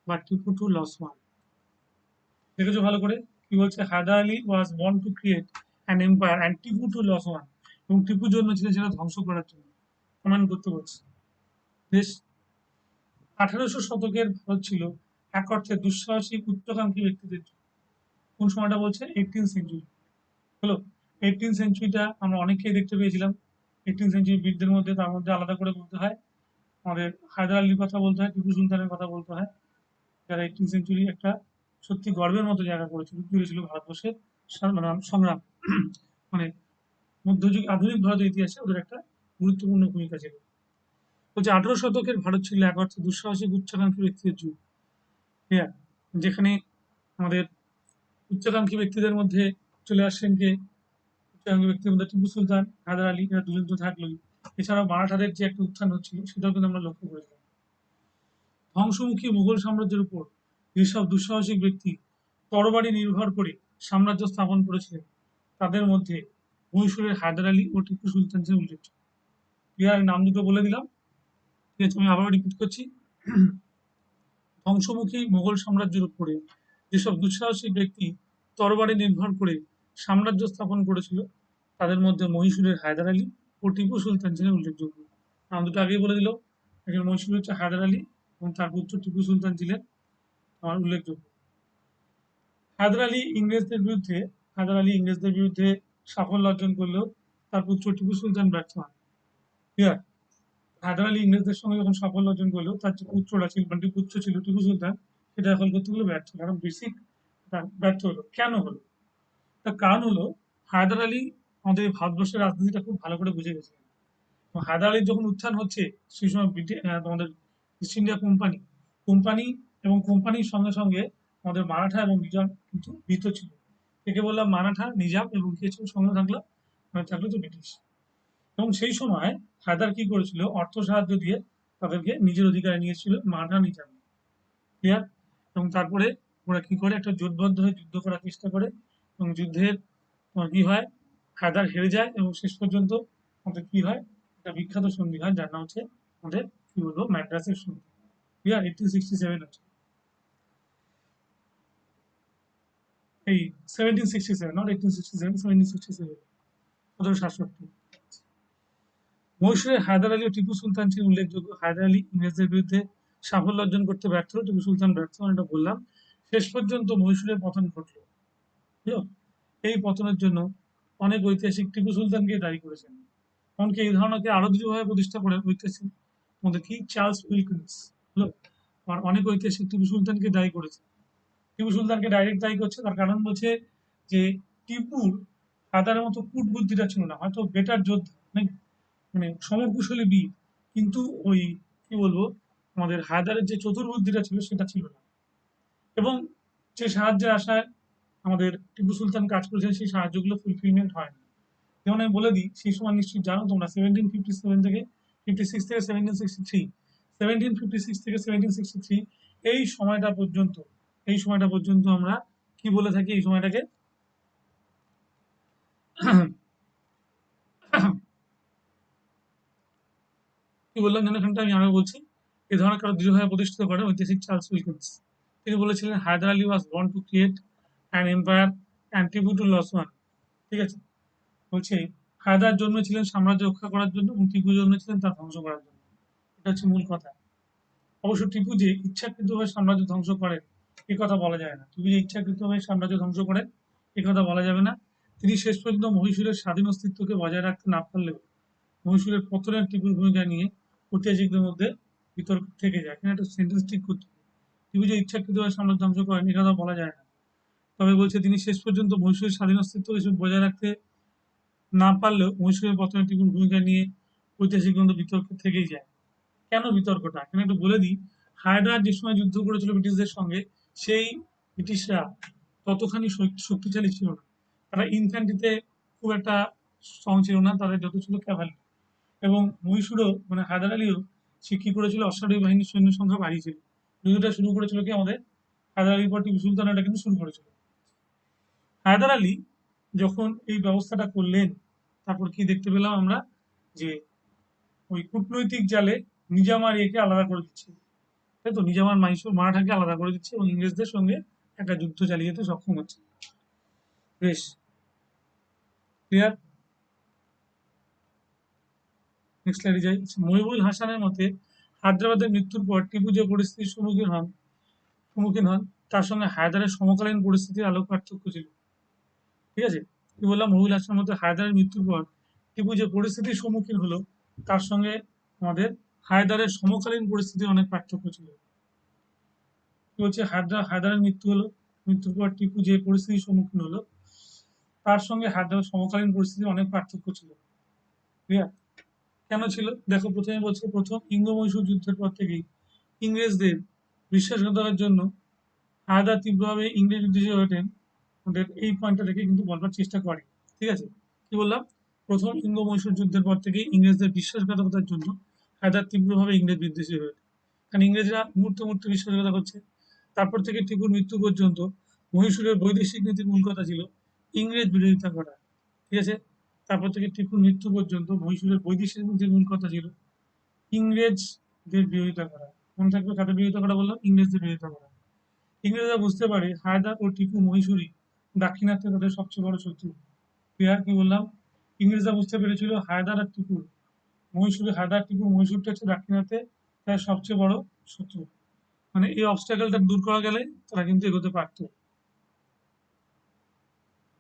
but Tipu to lose one. দেখেছো ভালো করে? কি বলছে, Haidar Ali was want to create an empire and Tipu to lose one. এবং টিপুর জন্য ছিল সেটা ধ্বংস করার জন্য। কমেন্ট করতে বলছে। বেশ। 1800 শতকের ভারত ছিল এক অর্থে দুঃসাহসিক উচ্চাকাঙ্ক্ষী ব্যক্তিদের জন্য। কোন সময়টা বলছে? 18th century. হলো। 18th সেঞ্চুরিটা আমরা অনেককেই দেখতে পেয়েছিলাম। 18th সেঞ্চুরি বীরদের মধ্যে, তার মধ্যে আলাদা করে বলতে হয় আমাদের হায়দার আলীর কথা বলতে হয়, টিপু সুলতানের কথা বলতে হয়, যারা 18th সেঞ্চুরি একটা সত্যি গর্বের মতো জায়গা করেছিল, তৈরি ছিল ভারতবর্ষের মানে সংগ্রাম। মানে মধ্যযুগ আধুনিক ভারতের ইতিহাসে ওদের একটা গুরুত্বপূর্ণ ভূমিকা ছিল। বলছে 18 শতকের ভারত ছিল এক অর্থে দুঃসাহসিক উচ্চাকাঙ্ক্ষী ব্যক্তিদের যুগ। হ্যাঁ, যেখানে আমাদের উচ্চাকাঙ্ক্ষী ব্যক্তিদের মধ্যে চলে আসছেন কে? উচ্চাকাঙ্ক্ষী ব্যক্তিদের মধ্যে টিপু সুলতান, হায়দার আলী, এরা দুজন তো থাকলোই। এছাড়াও মারাঠাদের যে একটা উত্থান হচ্ছিল সেটাও কিন্তু আমরা লক্ষ্য করেছিলাম। ধ্বংসমুখী মুঘল সাম্রাজ্যের উপর যেসব দুঃসাহসিক ব্যক্তি তরবারি নির্ভর করে সাম্রাজ্য স্থাপন করেছিলেন, তাদের মধ্যে মহীশূরের হায়দার আলী ও টিপু সুলতান ছিলেন উল্লেখযোগ্য। ক্লিয়ার? নাম দুটো বলে দিলাম। ঠিক আছে, আমি আবারও রিপিট করছি। ধ্বংসমুখী মোগল সাম্রাজ্যের উপরে যেসব দুঃসাহসিক ব্যক্তি তরবারি নির্ভর করে সাম্রাজ্য স্থাপন করেছিল, তাদের মধ্যে মহীশূরের হায়দার আলী ও টিপু সুলতান ছিলেন উল্লেখযোগ্য। নাম দুটো আগেই বলে দিল। একজন মহীশূর হচ্ছে হায়দার আলী, এবং তার পুত্র টিপু সুলতান ছিলেন আমার উল্লেখযোগ্য। হায়দার আলী ইংরেজদের বিরুদ্ধে হায়দার আলী ইংরেজদের বিরুদ্ধে সাফল্য অর্জন করলেও তার পুত্র টিপু সুলতান ব্যর্থ হন। ক্লিয়ার? হায়দার আলী ইংরেজদের সঙ্গে যখন সাফল্য অর্জন করলেও তার যে পুত্ররা ছিল, মানে পুত্র ছিল টিপু সুলতান, সেটা দখল করতে গেলে ব্যর্থ হলো। কারণ বেসিক ব্যর্থ হলো। কেন হলো? তার কারণ হলো, হায়দার আলী আমাদের ভারতবর্ষের রাজনীতিটা খুব ভালো করে বুঝে গেছিলেন। এবং হায়দার আলীর যখন উত্থান হচ্ছে, সেই সময় তোমাদের ইস্ট ইন্ডিয়া কোম্পানি কোম্পানি এবং কোম্পানির সঙ্গে সঙ্গে আমাদের মারাঠা এবং নিজাম কিন্তু ভীত ছিল। একে বললাম মারাঠা, নিজাম, এবং কে ছিল সঙ্গে থাকলো? থাকলো তো ব্রিটিশ। এবং সেই সময় হায়দার কি করেছিল, অর্থ সাহায্য দিয়ে তাদেরকে নিজের অধিকারে নিয়েছিল মারাঠা নিজাম। ক্লিয়ার? এবং তারপরে ওরা কি করে, একটা জোটবদ্ধ হয়ে যুদ্ধ করার চেষ্টা করে, এবং যুদ্ধের তোমার কি হয়, হায়দার হেরে যায়, এবং শেষ পর্যন্ত আমাদের কি হয়, একটা বিখ্যাত সন্ধি হয় যার নাম হচ্ছে আমাদের কি বলবো, ম্যাড্রাসের সন্ধি। ক্লিয়ার? 1867 হচ্ছে এই 1767, নট 1867, 1767, 1767। মহীশূরের হায়দার আলী ও টিপু সুলতান ছিলেন উল্লেখযোগ্য। হায়দার আলী ইংরেজদের বিরুদ্ধে সাফল্য অর্জন করতে ব্যর্থ হলো, টিপু সুলতান ব্যর্থ হন, এটা বললাম। শেষ পর্যন্ত মহীশূরের পতন ঘটল। বুঝলো? এই পতনের জন্য অনেক ঐতিহাসিক টিপু সুলতানকে দায়ী করেছেন। এমনকি এই ধারণাকে আরো দৃঢ়ভাবে প্রতিষ্ঠা করে ঐতিহাসিক আমাদের কি চার্লস উইলকিন্স। বুঝলো? আর অনেক ঐতিহাসিক টিপু সুলতানকে দায়ী করেছে। টিপু সুলতানকে ডাইরেক্ট দায়ী করছে, তার কারণ বলছে যে টিপুর হায়দারের মতো কূট বুদ্ধিটা ছিল না, হয়তো বেটার যোদ্ধা, মানে মানে সমরকুশলী বীর, কিন্তু ওই কি বলবো, আমাদের হায়দারের যে চতুর্বুদ্ধিটা ছিল সেটা ছিল না। এবং যে সাহায্যের আশায় আমাদের টিপু সুলতান কাজ করেছেন, সেই সাহায্যগুলো ফুলফিলমেন্ট হয়নি। যেমন আমি বলে দিই, সেই সময় নিশ্চয়ই জানো তোমরা, 1757 থেকে 56 থেকে 1763, 1756 থেকে 1763, এই সময়টা পর্যন্ত, এই সময়টা পর্যন্ত আমরা কি বলে থাকি এই সময়টাকে? কি বললাম যেন এখানটা, আমি আরো বলছি। এ ধরনের কারো দৃঢ়ভাবে প্রতিষ্ঠিত করেন ঐতিহাসিক চার্লস উইলকিন্স। তিনি বলেছিলেন, Hyder Ali was born to create an empire and Tipu to lose one. ঠিক আছে, বলছে হায়দার জন্মেছিলেন সাম্রাজ্য রক্ষা করার জন্য এবং টিপু জন্মেছিলেন তা ধ্বংস করার জন্য। এটা হচ্ছে মূল কথা। অবশ্য টিপু যে ইচ্ছাকৃতভাবে সাম্রাজ্য ধ্বংস করেন এ কথা বলা যায় না। টিপু যে ইচ্ছাকৃতভাবে সাম্রাজ্য ধ্বংস করেন এ কথা বলা যাবে না। তিনি শেষ পর্যন্ত মহীশূরের স্বাধীন অস্তিত্বকে বজায় রাখতে না পারলেও মহীশূরের পতনের টিপুর ভূমিকা নিয়ে ঐতিহাসিকদের মধ্যে বিতর্ক থেকে যায়। এখানে একটা সেন্টেন্স ঠিক করতে হবে। টিপু যে ইচ্ছাকৃতভাবে সাম্রাজ্য ধ্বংস করেন এ কথা বলা যায় না। তবে বলছে তিনি শেষ পর্যন্ত মহীশূরের স্বাধীন অস্তিত্বকে বজায় রাখতে না পারলেও মহীশূরের পতনে টিপুর ভূমিকা নিয়ে ঐতিহাসিকদের মধ্যে বিতর্ক থেকেই যায়। কেন বিতর্কটা এখানে একটু বলে দিই। হায়দার যে সময় যুদ্ধ করেছিল ব্রিটিশদের সঙ্গে, সেই ব্রিটিশরা ততখানি শক্তিশালী ছিল না। তারা ইনফ্যান্ট্রিতে খুব একটা স্ট্রং ছিল না, তাদের যত ছিল ক্যাভালরি। এবং মহীশূরও মানে হায়দার আলীও সে কি করেছিল, অশ্বারোহী বাহিনীর সৈন্য সংখ্যা বাড়িয়েছিল। যুদ্ধটা শুরু করেছিল কি আমাদের হায়দার আলীর পর টিপু সুলতান এটা কিন্তু শুরু করেছিল। হায়দার আলী যখন এই ব্যবস্থাটা করলেন, তারপর কি দেখতে পেলাম আমরা, যে ওই কূটনৈতিক জালে নিজাম আর একে আলাদা করে দিচ্ছে। তাই তো, নিজাম আর মাইসুর মারাঠাকে আলাদা করে দিচ্ছে এবং ইংরেজদের সঙ্গে একটা যুদ্ধ চালিয়ে যেতে সক্ষম হচ্ছে। বেশ ক্লিয়ার। নেক্সট স্লাইডে যাই। মহিবুল হাসানের মতে হায়দ্রাবাদের মৃত্যুর পর টিপু যে পরিস্থিতির সম্মুখীন হন তার সঙ্গে হায়দারের সমকালীন পরিস্থিতির আলোক পার্থক্য ছিল। ঠিক আছে, কি বললাম, মহিবুল হাসানের মতে হায়দারের মৃত্যুর পর টিপু যে পরিস্থিতির সম্মুখীন হলো তার সঙ্গে আমাদের হায়দারের সমকালীন পরিস্থিতির অনেক পার্থক্য ছিল। কি হচ্ছে, হায়দারের মৃত্যু হলো, মৃত্যুর পর টিপু যে পরিস্থিতির সম্মুখীন হলো তার সঙ্গে হায়দারের সমকালীন পরিস্থিতির অনেক পার্থক্য ছিল। ক্লিয়ার। কেন ছিল দেখো, প্রথমে বলছে প্রথম ইঙ্গ মহীশূর যুদ্ধের পর থেকেই ইংরেজদের বিশ্বাসঘাতকতার জন্য হায়দার তীব্রভাবে ইংরেজ বিদ্বেষী হয়ে ওঠেন। ওদের এই পয়েন্টটা থেকে কিন্তু বলবার চেষ্টা করে। ঠিক আছে, কি বললাম, প্রথম ইঙ্গ মহীশূর যুদ্ধের পর থেকেই ইংরেজদের বিশ্বাসঘাতকতার জন্য হায়দার তীব্রভাবে ইংরেজ বিদ্বেষী হয়ে ওঠে। কারণ ইংরেজরা মুহূর্তে মুহূর্তে বিশ্বাসঘাতকতা করছে। তারপর থেকে টিপুর মৃত্যু পর্যন্ত মহীশূরের বৈদেশিক নীতির মূল কথা ছিল ইংরেজ বিরোধিতা করা। ঠিক আছে, তারপর থেকে টিপুর মৃত্যু পর্যন্ত মহীশূরের বৈদেশিক নীতির মূল কথা ছিল ইংরেজদের বিরোধিতা করা। মনে থাকবে কাদের বিরোধিতা করা বললাম, ইংরেজদের বিরোধিতা করা। ইংরেজরা বুঝতে পারে হায়দার ও টিপু মহীশূরই দাক্ষিণাত্যে তাদের সবচেয়ে বড় শত্রু। ক্লিয়ার, কি বললাম, ইংরেজরা বুঝতে পেরেছিল হায়দার আর টিপুর মহীশূরে, হায়দার টিপু মহীশূরটা হচ্ছে দাক্ষিণাত্যে তার সবচেয়ে বড় শত্রু। মানে এই অবস্টাকেলটা দূর করা গেলে তারা কিন্তু এগোতে পারতো।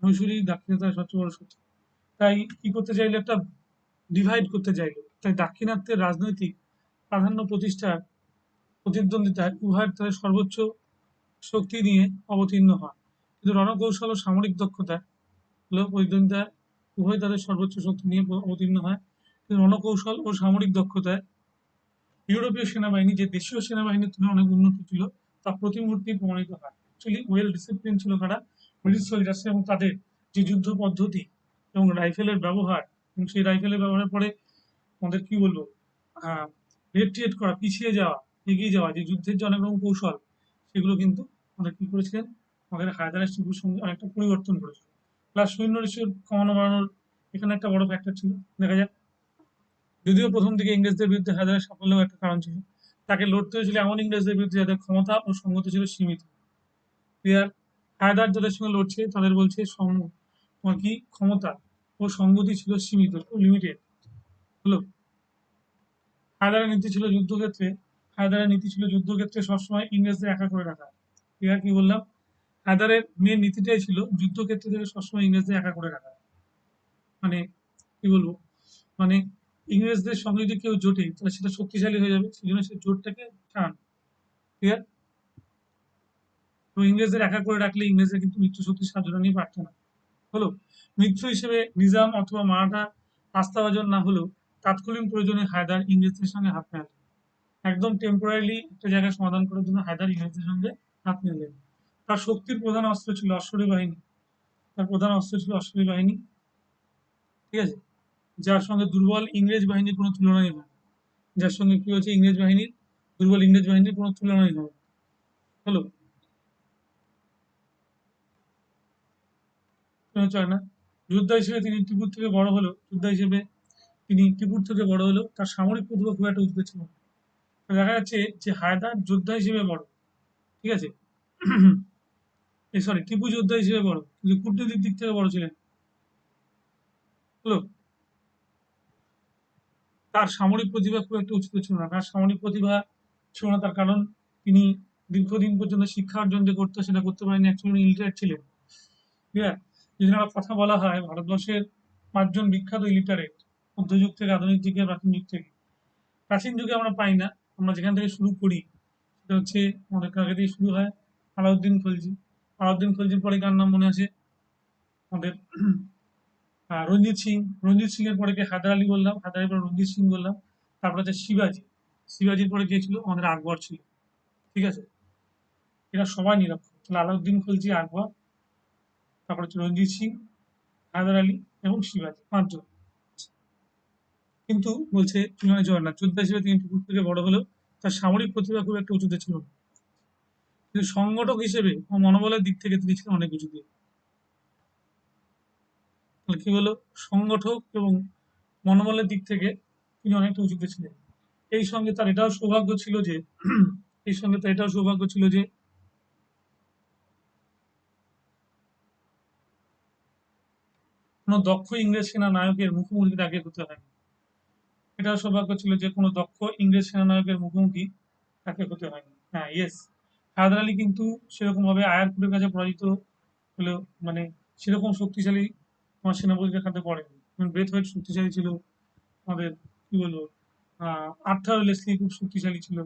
মহীশূরই দাক্ষিণাত্যের সবচেয়ে বড় শত্রু। তাই কি করতে চাইলো, একটা ডিভাইড করতে চাইলো। তাই দাক্ষিণাত্যের রাজনৈতিক প্রাধান্য প্রতিষ্ঠার প্রতিদ্বন্দ্বিতায় উভয়ের তাদের সর্বোচ্চ শক্তি নিয়ে অবতীর্ণ হয়। কিন্তু রণকৌশল ও সামরিক দক্ষতা হলো প্রতিদ্বন্দ্বিতায় উভয় তাদের সর্বোচ্চ শক্তি নিয়ে অবতীর্ণ হয়। কিন্তু রণকৌশল ও সামরিক দক্ষতায় ইউরোপীয় সেনাবাহিনী যে দেশীয় সেনাবাহিনীর তুলনায় অনেক উন্নত ছিল তা প্রতি মুহূর্তেই প্রমাণিত হয়। অ্যাকচুয়ালি ওয়েল ডিসিপ্লিন ছিল কারা, ব্রিটিশ সোলজার্স, এবং তাদের যে যুদ্ধ পদ্ধতি এবং রাইফেলের ব্যবহার, এবং সেই রাইফেলের ব্যবহারের পরে আমাদের কি বলবো, রেট্রিয়েট করা, পিছিয়ে যাওয়া, এগিয়ে যাওয়া, যে যুদ্ধের যে অনেক রকম কৌশল, সেগুলো কিন্তু আমাদের কি করেছিলেন, আমাদের হায়দারের টিপুর সঙ্গে অনেকটা পরিবর্তন করেছিল। প্লাস সৈন্য রেশিও কমানো বাড়ানোর এখানে একটা বড় ফ্যাক্টর ছিল। দেখা যাক, যদিও প্রথম দিকে ইংরেজদের বিরুদ্ধে হায়দারের সাফল্যও একটা কারণ ছিল। তাকে লড়তে হয়েছিল এমন ইংরেজদের বিরুদ্ধে যাদের ক্ষমতা ও সংগতি ছিল সীমিত। ক্লিয়ার। হায়দার যাদের সঙ্গে লড়ছে তাদের বলছে তোমার কি ক্ষমতা ও সংগতি ছিল সীমিত, লিমিটেড। হলো, হায়দারের নীতি ছিল যুদ্ধক্ষেত্রে হায়দারের নীতি ছিল যুদ্ধক্ষেত্রে সবসময় ইংরেজদের একা করে রাখা। ক্লিয়ার, কি বললাম, হায়দারের মেন নীতিটাই ছিল যুদ্ধক্ষেত্রে থেকে সবসময় ইংরেজদের একা করে রাখা। মানে কি বলবো, মানে ইংরেজদের সঙ্গে যদি কেউ জোটে তাহলে সেটা শক্তিশালী হয়ে যাবে, সেই জন্য সে জোটটাকে টান। ক্লিয়ার। তো ইংরেজদের একা করে রাখলে ইংরেজরা কিন্তু মিত্র শক্তির সাহায্য নিয়ে পারতো না। হলো, মিত্র হিসেবে নিজাম অথবা মারাঠা আস্থাভাজন না হলেও তাৎক্ষণিক প্রয়োজনে হায়দার ইংরেজদের সঙ্গে হাত মেলান। একদম টেম্পোরারিলি একটা জায়গায় সমাধান করার জন্য হায়দার ইংরেজদের সঙ্গে হাত মিলালেন। তার শক্তির প্রধান অস্ত্র ছিল অশ্বরী বাহিনী। তার প্রধান অস্ত্র ছিল অশ্বরী বাহিনী। ঠিক আছে, যার সঙ্গে দুর্বল ইংরেজ বাহিনীর কোনো তুলনাই হয় না। যার সঙ্গে কি হচ্ছে, দুর্বল ইংরেজ বাহিনীর কোনো তুলনাই হবে। হলো, চলে না। যোদ্ধা হিসেবে তিনি টিপুর থেকে বড় হলেও যোদ্ধা হিসেবে তিনি টিপুর থেকে বড় হলেও তার সামরিক প্রতিভা খুব একটা উদ্ভেদ ছিল না। দেখা যাচ্ছে যে হায়দার যোদ্ধা হিসেবে বড়। ঠিক আছে, সরি, টিপু যোদ্ধা হিসেবে বড়, কিন্তু কূটনৈতিক দিক থেকে বড় ছিলেন। হলো, তার সামরিক প্রতিভা খুব একটা উচিত ছিল না। তার সামরিক প্রতিভা ছিল না, তার কারণ তিনি দীর্ঘদিন পর্যন্ত শিক্ষা অর্জন যে করতে সেটা করতে পারেনি, অ্যাকচুয়ালি ইলিটারেট ছিলেন। ঠিক আছে, যদি একটা কথা বলা হয় ভারতবর্ষের 5 জন বিখ্যাত ইলিটারেট, মধ্যযুগ থেকে আধুনিক যুগে, প্রাচীন যুগ থেকে। প্রাচীন যুগে আমরা পাই না, আমরা যেখান থেকে শুরু করি সেটা হচ্ছে অনেক আগে দিয়ে শুরু হয়, আলাউদ্দিন খলজি। আলাউদ্দিন খলজির পরে কার নাম মনে আছে আমাদের? রঞ্জিত সিং। রঞ্জিত সিং এর পরে কে? হায়দার আলী বললাম, হায়দার আলীর পরে রঞ্জিত সিং বললাম। তারপরে হচ্ছে শিবাজি। শিবাজির পরে কে ছিল? আমাদের আকবর ছিল। ঠিক আছে, এরা সবাই নিরক্ষর। তাহলে আলাউদ্দিন খলজি, আকবর, তারপর হচ্ছে রঞ্জিত সিং, হায়দার আলী এবং শিবাজি, 5 জন। কিন্তু বলছে তুলনায় জগন্নাথ যোদ্ধা হিসেবে তিনি টুকুর থেকে বড় হলেও তার সামরিক প্রতিভা খুব একটা উঁচুতে ছিল না। কিন্তু সংগঠক হিসেবে ও মনোবলের দিক থেকে তিনি ছিলেন অনেক উঁচুতে। তাহলে কি হলো? সংগঠক এবং মনোবলের দিক থেকে তিনি অনেকটা উঁচুতে ছিলেন। এই সঙ্গে তার এটাও সৌভাগ্য ছিল যে এই সঙ্গে তার এটাও সৌভাগ্য ছিল যে কোনো দক্ষ ইংরেজ সেনা নায়কের মুখোমুখি তাকে হতে হয়নি। এটাও সৌভাগ্য ছিল যে কোনো দক্ষ ইংরেজ সেনানায়কের মুখোমুখি তাকে হতে হয়নি। হ্যাঁ, ইয়েস। হায়দার আলী কিন্তু সেরকম ভাবে আয়ারপুরের কাছে পরাজিত হলেও, মানে সেরকম শক্তিশালী আমার সেনাপতিদের হাতে পড়েনি। ব্রেথওয়েট শক্তিশালী ছিল, আমাদের কি বলবো, আর্থার লেসলি খুব শক্তিশালী ছিল,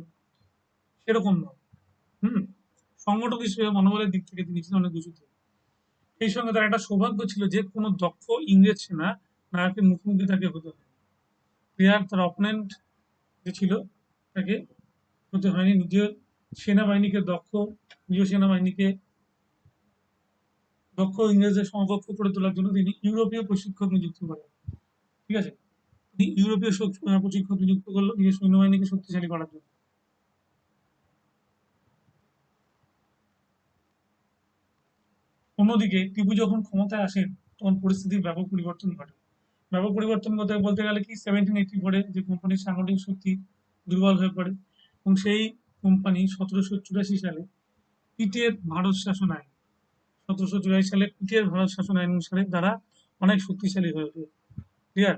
সেরকম নয়। হুম, সংগঠক হিসেবে মনোবলের দিক থেকে তিনি ছিলেন অনেক উঁচুতে। এই সঙ্গে তার একটা সৌভাগ্য ছিল যে কোনো দক্ষ ইংরেজ সেনা নায়কের মুখোমুখি তাকে হতে হয়। প্লেয়ার তার অপোনেন্ট যে ছিল তাকে হতে হয়নি। নিজের সেনাবাহিনীকে দক্ষ, নিজ সেনাবাহিনীকে দক্ষ ইংরেজদের সমকক্ষ করে তোলার জন্য তিনি ইউরোপীয় প্রশিক্ষক নিযুক্ত করেন। ঠিক আছে, তিনি ইউরোপীয় প্রশিক্ষক নিযুক্ত করলো নিজের সৈন্যবাহিনীকে শক্তিশালী করার জন্য। অন্যদিকে টিপু যখন ক্ষমতায় আসেন তখন পরিস্থিতির ব্যাপক পরিবর্তন ঘটে। ব্যাপক পরিবর্তন বলতে গেলে কি, 1784 যে কোম্পানির সাংগঠনিক শক্তি দুর্বল হয়ে পড়ে, এবং সেই কোম্পানি 1784 সালে পিটের ভারত শাসন আইন 1784 সালে পিটের ভারত শাসন আইন অনুসারে তারা অনেক শক্তিশালী হয়ে ওঠে। ক্লিয়ার?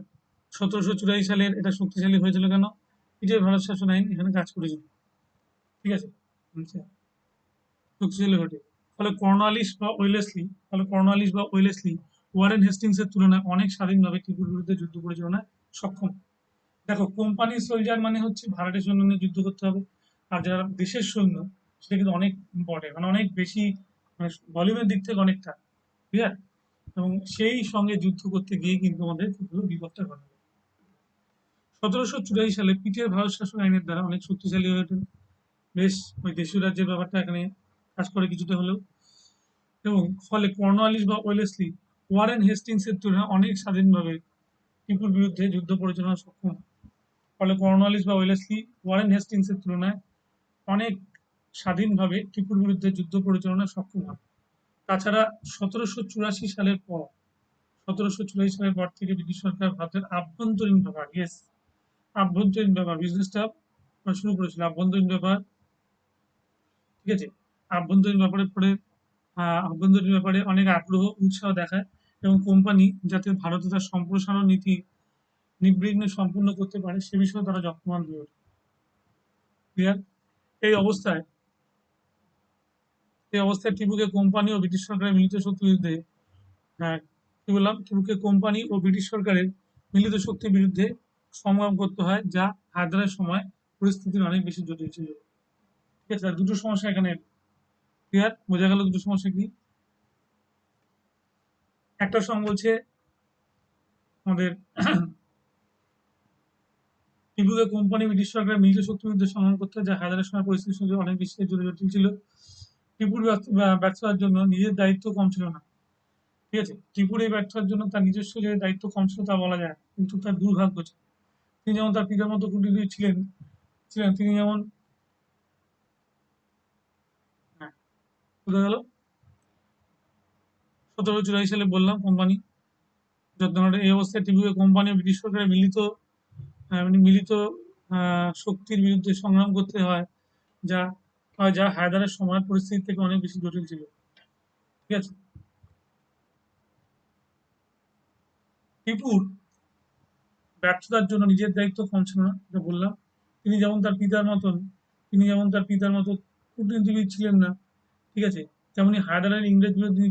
1784 সালের এটা শক্তিশালী হয়েছিল কেন? পিটের ভারত শাসন আইন এখানে কাজ করেছিল। ঠিক আছে, আচ্ছা, শক্তিশালী হয়ে ওঠে। ফলে কর্নওয়ালিস বা ওয়েলেসলি ওয়ারেন হেস্টিংস এর তুলনায় অনেক স্বাধীনভাবে টিপুর বিরুদ্ধে যুদ্ধ পরিচালনায় সক্ষম। দেখো, কোম্পানির সোলজার মানে হচ্ছে ভাড়াটে সৈন্য নিয়ে যুদ্ধ করতে হবে, আর যারা দেশের সৈন্য সেটা কিন্তু অনেক ইম্পর্টেন্ট, মানে অনেক বেশি, মানে ভলিউমের দিক থেকে অনেকটা। ক্লিয়ার? এবং সেই সঙ্গে যুদ্ধ করতে গিয়ে কিন্তু আমাদের কি হলো? বিপদটা ঘটে। 1784 সালে পিটের ভারত শাসন আইনের দ্বারা অনেক শক্তিশালী হয়ে ওঠেন। বেশ, ওই দেশীয় রাজ্যের ব্যাপারটা এখানে কাজ করে কিছুটা হলেও। এবং ফলে কর্নওয়ালিস বা ওয়েলেসলি ওয়ারেন হেস্টিংস এর তুলনায় অনেক স্বাধীনভাবে টিপুর বিরুদ্ধে যুদ্ধ পরিচালনা সক্ষম হন। ফলে কর্নওয়ালিস বা ওয়েলেসলি ওয়ারেন হেস্টিংস এর তুলনায় অনেক স্বাধীনভাবে টিপুর বিরুদ্ধে যুদ্ধ পরিচালনায় সক্ষম হন। তাছাড়া 1784 সালের পর থেকে ব্রিটিশ সরকার ভারতের আভ্যন্তরীণ ব্যাপার, ইয়েস, আভ্যন্তরীণ ব্যাপার বিজনেসটা শুরু করেছিল। আভ্যন্তরীণ ব্যাপার, ঠিক আছে, আভ্যন্তরীণ ব্যাপারের পরে আভ্যন্তরীণ ব্যাপারে অনেক আগ্রহ উৎসাহ দেখায়, এবং কোম্পানি যাতে ভারতে তার সম্প্রসারণ নীতি নির্বিঘ্নে সম্পূর্ণ করতে পারে সে বিষয়ে তারা যত্নবান হয়ে ওঠে। ক্লিয়ার? এই অবস্থায় টিপুকে কোম্পানি ও ব্রিটিশ সরকারের মিলিত শক্তির বিরুদ্ধে, হ্যাঁ, কি বললাম, টিপুকে কোম্পানি ও ব্রিটিশ সরকারের মিলিত শক্তির বিরুদ্ধে সংগ্রাম করতে হয়, যা হায়দারের সময় পরিস্থিতির অনেক বেশি জটিল ছিল। ঠিক আছে, আর দুটো সমস্যা এখানে। ক্লিয়ার? বোঝা গেল দুটো সমস্যা কি? একটা সময় বলছে আমাদের টিপুকে কোম্পানি ব্রিটিশ সরকারের মিলিত শক্তির বিরুদ্ধে সংগ্রাম করতে হয়, যা হায়দারের সময় পরিস্থিতির সঙ্গে অনেক বেশি জটিল ছিল। টিপুর ব্যর্থ হওয়ার জন্য নিজের দায়িত্ব কম ছিল না। ঠিক আছে, টিপুর এই ব্যর্থ হওয়ার জন্য তার নিজস্ব যে দায়িত্ব কম ছিল তা বলা যায় না, কিন্তু তার দুর্ভাগ্য ছিল। তিনি যেমন তার পিতার মতো কূটনীতিক ছিলেন ছিলেন তিনি যেমন, হ্যাঁ, বোঝা গেল। 1784 সালে বললাম কোম্পানি যত্ন করে। এই অবস্থায় টিপুকে কোম্পানি ও ব্রিটিশ সরকারের মিলিত শক্তির বিরুদ্ধে সংগ্রাম করতে হয়, যা হায়দারের সময় পরিস্থিতি থেকে অনেক বেশি জটিল ছিল। ঠিক আছে। টিপুর ব্যর্থতার জন্য নিজের দায়িত্ব কম ছিল না, যেটা বললাম। তিনি যেমন তার পিতার মতন তিনি যেমন তার পিতার মতো কূটনীতিবিদ ছিলেন না, ঠিক আছে, তেমনি হায়দারের ইংরেজ বিরোধী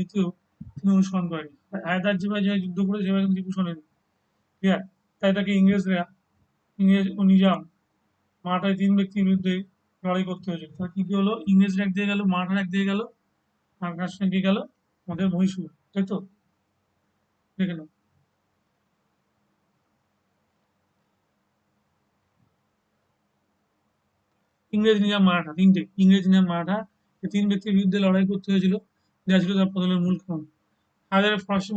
নীতিও তিনি অনুসরণ করেন। হায়দার যেভাবে যুদ্ধ করে সেভাবে কিন্তু টিপু শোনেন, ঠিক আছে। তাই তাকে ইংরেজ ও নিজাম মারাঠায় তিন ব্যক্তির বিরুদ্ধে লড়াই করতে হয়েছিল। তার কি কি হলো, ইংরেজরা একদিকে গেল, মারাঠার একদিকে গেল, আর কার সঙ্গে গেল, আমাদের মহীশূর, তাই তো, দেখে নাও। ইংরেজ নিজাম মারাঠা, তিনটে ইংরেজ নিজাম মারাঠা, এই তিন ব্যক্তির বিরুদ্ধে লড়াই করতে হয়েছিল, যা ছিল তার পতনের মূল কারণ। হায়দারের ফরাসি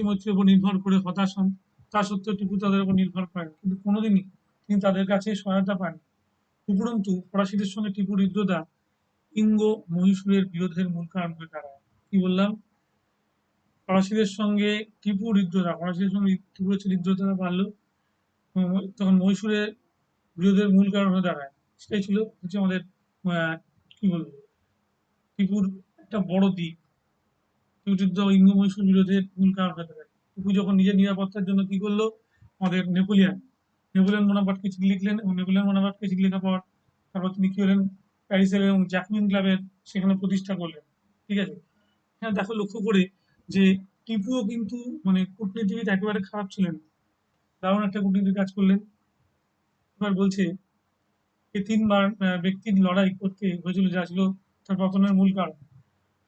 মৈত্রীর উপর নির্ভর করে হতাশ হন। তা সত্ত্বেও টিপু তাদের উপর নির্ভর করেন, কিন্তু কোনোদিনই তিনি তাদের কাছে সহায়তা পাননি। উপরন্তু ফরাসিদের সঙ্গে টিপুর যুদ্ধটা ইঙ্গ মহীশূরের বিরোধের মূল কারণ হয়ে দাঁড়ায়। কি বললাম, ফরাসিদের সঙ্গে টিপুর হচ্ছে হৃদ্রতা বাড়লো, তখন মহীশূরের বিরোধের মূল কারণ হয়ে দাঁড়ায়। সেটাই ছিল হচ্ছে আমাদের কি বলবো, টিপুর একটা বড় দিক। টিপু যুদ্ধ ইঙ্গ মহীশূর বিরোধের মূল কারণ হয়ে দাঁড়ায়। টিপু যখন নিজের নিরাপত্তার জন্য কি করলো, আমাদের নেপোলিয়ন বোনাপার্টকে চিঠি লিখলেন, এবং নেপোলিয়ন বোনাপার্টকে চিঠি লেখার পর তারপর তিনি কি হলেন, প্যারিসের এবং জ্যাকমিন ক্লাবের সেখানে প্রতিষ্ঠা করলেন, ঠিক আছে। হ্যাঁ, দেখো লক্ষ্য করে যে টিপুও কিন্তু মানে কূটনীতিবিদ একেবারে খারাপ ছিলেন না। দারুণ একটা কূটনীতির কাজ করলেন। এবার বলছে এই তিনবার ব্যক্তির লড়াই করতে হয়েছিল, যা ছিল তার পতনের মূল কারণ।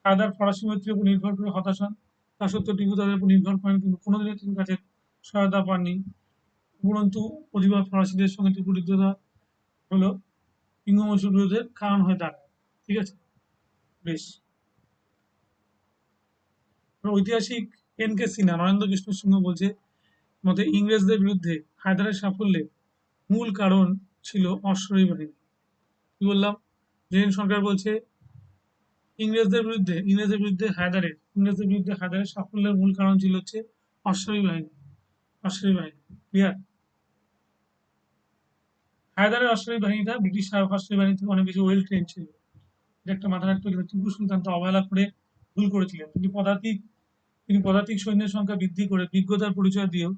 হায়দার ফরাসি মৈত্রীর উপর নির্ভর করে হতাশ হন। তা সত্ত্বেও টিপু তাদের উপর নির্ভর করেন, কিন্তু কোনোদিনই তিনি কাছে সহায়তা পাননি। উপরন্তু প্রতিবার ফরাসিদের সঙ্গে টিপুর যুদ্ধটা হলো ইঙ্গ মহীশূর বিরোধের কারণ হয়ে দাঁড়ায়, ঠিক আছে। বেশ। ঐতিহাসিক এন কে সিনহা নরেন্দ্র কৃষ্ণ সিংহ বলছে, মতে ইংরেজদের বিরুদ্ধে হায়দারের সাফল্যের মূল কারণ ছিল অশ্বারোহী বাহিনী। কি বললাম, জেন সরকার বলছে ইংরেজদের বিরুদ্ধে হায়দারের সাফল্যের মূল কারণ ছিল হচ্ছে অশ্বারোহী বাহিনী। অশ্বারোহী বাহিনী, ক্লিয়ার। হায়দারের অশ্বারোহী বাহিনীটা ব্রিটিশ অশ্বারোহী বাহিনী থেকে অনেক বেশি ওয়েল ট্রেন ছিল। এটা একটা মাথা রাখতে হবে, কিন্তু টিপু সুলতান তো অবহেলা করে ভুল করেছিলেন। তিনি পদাতিক সৈন্যের সংখ্যা বৃদ্ধি করে বিজ্ঞতার পরিচয় দিয়েও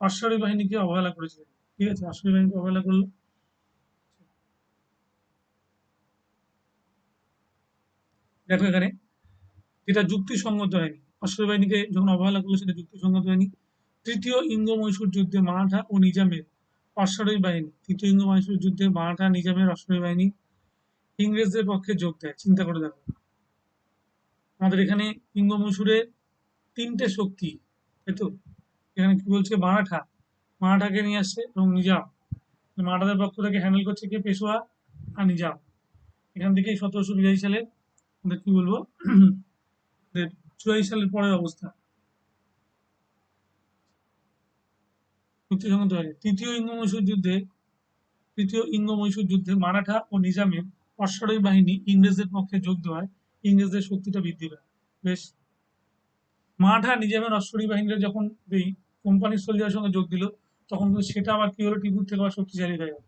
অশ্বারোহী বাহিনীকে অবহেলা করেছিলেন, ঠিক আছে। অশ্বারোহী বাহিনীকে অবহেলা করলো। দেখো এখানে যেটা যুক্তিসঙ্গত হয়নি, অশ্বারোহী বাহিনীকে যখন অবহেলা করলো সেটা যুক্তিসঙ্গত হয়নি। তৃতীয় ইঙ্গ মহীশূর যুদ্ধে মারাঠা নিজামের অশ্বারোহী বাহিনী ইংরেজদের পক্ষে যোগ দেয়। চিন্তা করে দেখো, আমাদের এখানে ইঙ্গ মহীশূরে তিনটে শক্তি, তাই তো। এখানে কি বলছে, মারাঠাকে নিয়ে আসছে এবং নিজাম, মারাঠাদের পক্ষ থেকে হ্যান্ডেল করছে কে, পেশোয়া আর নিজাম। এখান থেকেই 1782 সালে আমাদের কি বলবো, আমাদের 44 সালের পরের অবস্থা যুক্তিসঙ্গত হয়নি। তৃতীয় ইঙ্গ মহীশূর যুদ্ধে মারাঠা ও নিজামের অশ্বারোহী বাহিনী ইংরেজদের পক্ষে যোগ দেওয়ায় ইংরেজদের শক্তিটা বৃদ্ধি পায়। বেশ। মারাঠা নিজামের অশ্বারোহী বাহিনীরা যখন এই কোম্পানির সোলজারের সঙ্গে যোগ দিল, তখন কিন্তু সেটা আবার কি হলো, টিপুর থেকে আবার শক্তিশালী হয়ে গেল,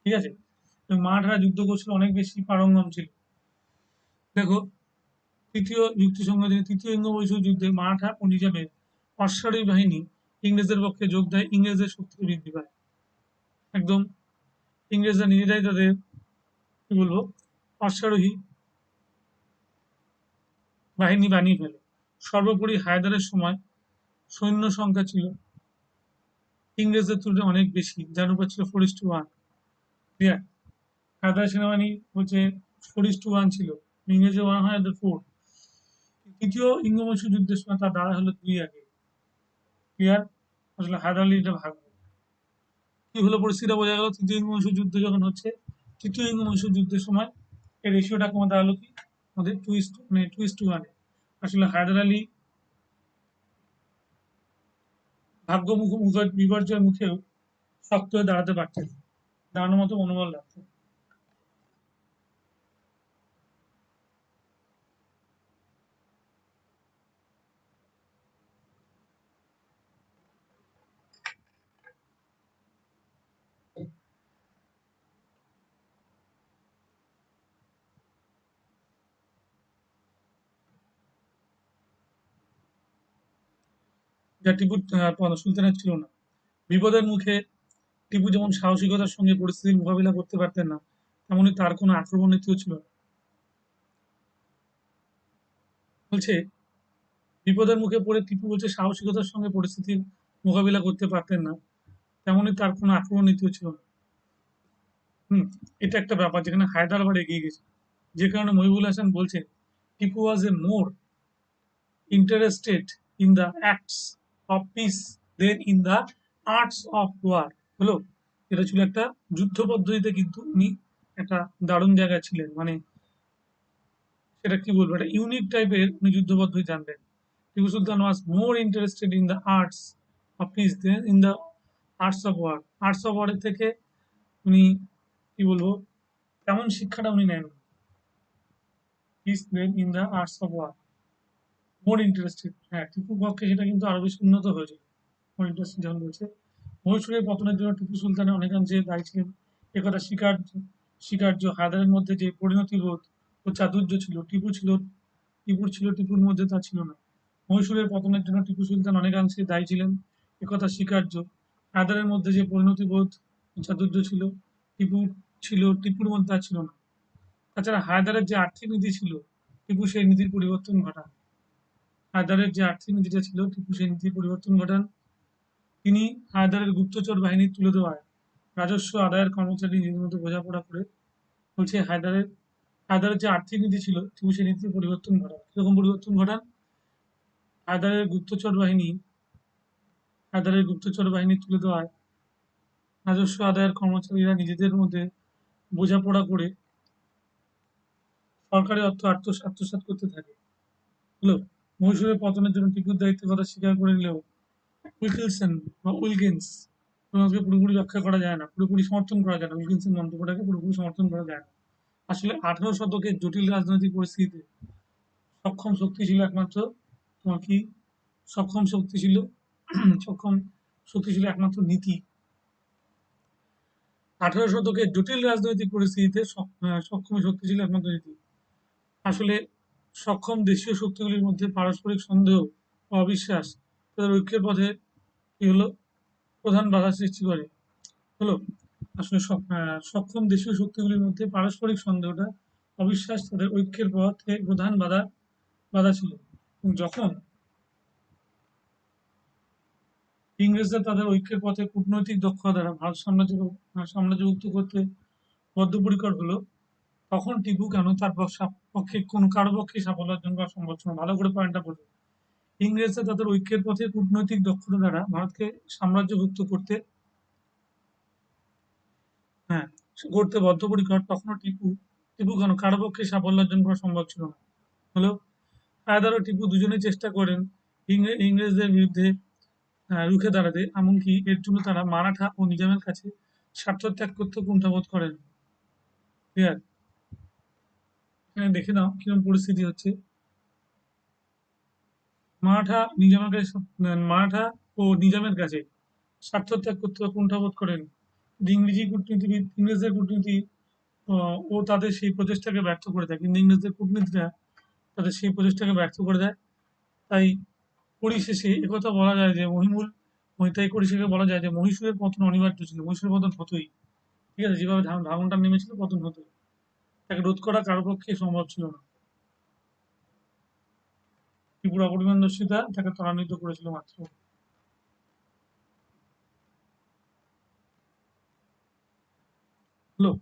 ঠিক আছে। এবং মারাঠারা যুদ্ধ কৌশল অনেক বেশি পারঙ্গম ছিল। দেখো, তৃতীয় ইঙ্গ মহীশূর যুদ্ধে মারাঠা ও নিজামের অশ্বারোহী বাহিনী ইংরেজদের পক্ষে যোগ দেয়, ইংরেজদের শক্তি বৃদ্ধি পায়। একদম ইংরেজরা নিজেরাই তাদের কি বলবো অশ্বারোহী বাহিনী বানিয়ে ফেলে। সর্বোপরি হায়দারের সময় সৈন্য সংখ্যা ছিল ইংরেজদের তুলনায় অনেক বেশি, যার অনুপাত ছিল 4:1। ক্লিয়ার। হায়দারের সেনাবাহিনী হচ্ছে 4:1 ছিল, ইংরেজের 104। তৃতীয় ইঙ্গ মহীশূর যুদ্ধের সময় তার দাঁড়া হলো 2 আগে। ক্লিয়ার। আসলে হায়দার আলী এটা ভাগ, কি হলো পরিস্থিতিটা বোঝা গেল। তৃতীয় ইঙ্গ মহীশূর যুদ্ধের সময় এই রেশিওটা কমে দাঁড়ালো কি, আমাদের 2:1। আসলে হায়দার আলী বিপর্যয়ের মুখেও শক্ত হয়ে দাঁড়াতে পারতেন, দাঁড়ানোর মতো মনোবল রাখতেন। যা টিপুর সুলতানের ছিল না। বিপদের মুখে টিপু যেমন সাহসিকতার সঙ্গে পরিস্থিতির মোকাবিলা করতে পারতেন না, তেমনি তার কোনো আক্রমণ নীতিও ছিল না। বলছে বিপদের মুখে পড়ে টিপু বলছে সাহসিকতার সঙ্গে পরিস্থিতির মোকাবিলা করতে পারতেন না, তেমনি তার কোনো আক্রমণ নীতিও ছিল না। হুম, এটা একটা ব্যাপার যেখানে হায়দ্রাবাদ আবার এগিয়ে গেছে। যে কারণে মহিবুল হাসান বলছে Tipu was a more interested in the acts of peace than in the arts of war. হলো, এটা ছিল একটা যুদ্ধ পদ্ধতিতে কিন্তু উনি একটা দারুণ জায়গায় ছিলেন, মানে সেটা কি বলবো, একটা ইউনিক টাইপের উনি যুদ্ধ পদ্ধতি জানতেন। Tipu Sultan was more interested in the arts of peace than in the arts of war. Arts of ওয়ারের থেকে উনি কি বলবো তেমন শিক্ষাটা উনি নেন peace than in the arts of war, more interested. হ্যাঁ, টিপুর পক্ষে সেটা কিন্তু আরো বেশি উন্নত হয়েছে। মোর ইন্টারেস্টেড যখন বলছে মহীশূরের পতনের জন্য টিপু সুলতানের অনেকাংশে দায়ী ছিলেন একথা স্বীকার্য। হায়দারের মধ্যে যে পরিণতিবোধ ও চাতুর্য ছিল টিপুর মধ্যে তা ছিল না। মহীশূরের পতনের জন্য টিপু সুলতান অনেকাংশে দায়ী ছিলেন একথা স্বীকার্য। হায়দারের মধ্যে যে পরিণতিবোধ ও চাতুর্য টিপুর মধ্যে তা ছিল না। তাছাড়া হায়দারের যে আর্থিক নীতি ছিল, টিপু সেই নীতির পরিবর্তন ঘটান। হায়দারের যে আর্থিক নীতিটা ছিল, টিপু সেই নীতির পরিবর্তন ঘটান। তিনি হায়দারের গুপ্তচর বাহিনী তুলে দেওয়ায় রাজস্ব আদায়ের কর্মচারী নিজেদের মধ্যে বোঝাপড়া করে বলছে হায়দারের যে আর্থিক নীতি ছিল, টিপু সেই নীতির পরিবর্তন ঘটান। কিরকম পরিবর্তন ঘটান? হায়দারের গুপ্তচর বাহিনী হায়দারের গুপ্তচর বাহিনী তুলে দেওয়ায় রাজস্ব আদায়ের কর্মচারীরা নিজেদের মধ্যে বোঝাপড়া করে সরকারি অর্থ আত্মসাৎ করতে থাকে। হলো, মহীশূরের পতনের জন্য টিপুর দায়িত্বের কথা স্বীকার করে নিলেও উইলকিনসন বা উইলকিন্স তোমাকে পুরোপুরি রক্ষা করা যায় না, পুরোপুরি সমর্থন করা যায় না, উইলকিনসন মন্তব্যটাকে পুরোপুরি সমর্থন করা যায় না। আসলে 18 শতকের জটিল রাজনৈতিক পরিস্থিতিতে সক্ষম শক্তি ছিল একমাত্র তোমার কি সক্ষম শক্তি ছিল সক্ষম শক্তি ছিল একমাত্র নীতি। 18 শতকের জটিল রাজনৈতিক পরিস্থিতিতে সক্ষম শক্তি ছিল একমাত্র নীতি। আসলে সক্ষম দেশীয় শক্তিগুলির মধ্যে পারস্পরিক সন্দেহ ও অবিশ্বাস তাদের ঐক্যের পথে কি হলো প্রধান বাধা সৃষ্টি করে। হলো, আসলে সক্ষম দেশীয় শক্তিগুলির মধ্যে পারস্পরিক সন্দেহটা অবিশ্বাস তাদের ঐক্যের পথে প্রধান বাধা ছিল। এবং যখন ইংরেজরা তাদের ঐক্যের পথে কূটনৈতিক দক্ষতা দ্বারা ভারত সাম্রাজ্যভুক্ত করতে বদ্ধপরিকর হলো, তখন টিপু কেন তার পক্ষে কোনো কারো পক্ষে সাফল্য অর্জন করা সম্ভব ছিল না। ভালো করে পয়েন্টটা বলুন। ইংরেজরা তাদের ঐক্যের পথে কূটনৈতিক দক্ষতা দ্বারা ভারতকে সাম্রাজ্যভুক্ত হ্যাঁ করতে বদ্ধপরিকর, তখনও টিপু কেন কারো পক্ষে সাফল্য অর্জন করা সম্ভব ছিল না। হলো, হায়দার ও টিপু দুজনেই চেষ্টা করেন ইংরেজদের বিরুদ্ধে রুখে দাঁড়াতে, এমনকি এর জন্য তারা মারাঠা ও নিজামের কাছে স্বার্থ ত্যাগ করতে কুণ্ঠাবোধ করেন। ক্লিয়ার? এখানে দেখে নাও কিরকম পরিস্থিতি হচ্ছে। মারাঠা ও নিজামের কাছে স্বার্থ ত্যাগ করতে কুণ্ঠাবোধ করেন। ইংরেজদের কূটনীতি ও তাদের সেই প্রচেষ্টাকে ব্যর্থ করে দেয়, কিন্তু ইংরেজদের কূটনীতিটা তাদের সেই প্রচেষ্টাকে ব্যর্থ করে দেয়। তাই পরিশেষে একথা বলা যায় যে পরিশেষে বলা যায় যে মহীশূরের পতন অনিবার্য ছিল, মহীশূরের পতন হতোই। ঠিক আছে, যেভাবে ভাঙনটা নেমেছিল পতন হতোই, তাকে রোধ করা কারো পক্ষে সম্ভব ছিল না। ত্রিপুরা অপরিণামদর্শিতা তাকে ত্বরান্বিত করেছিল মাত্র। হলো,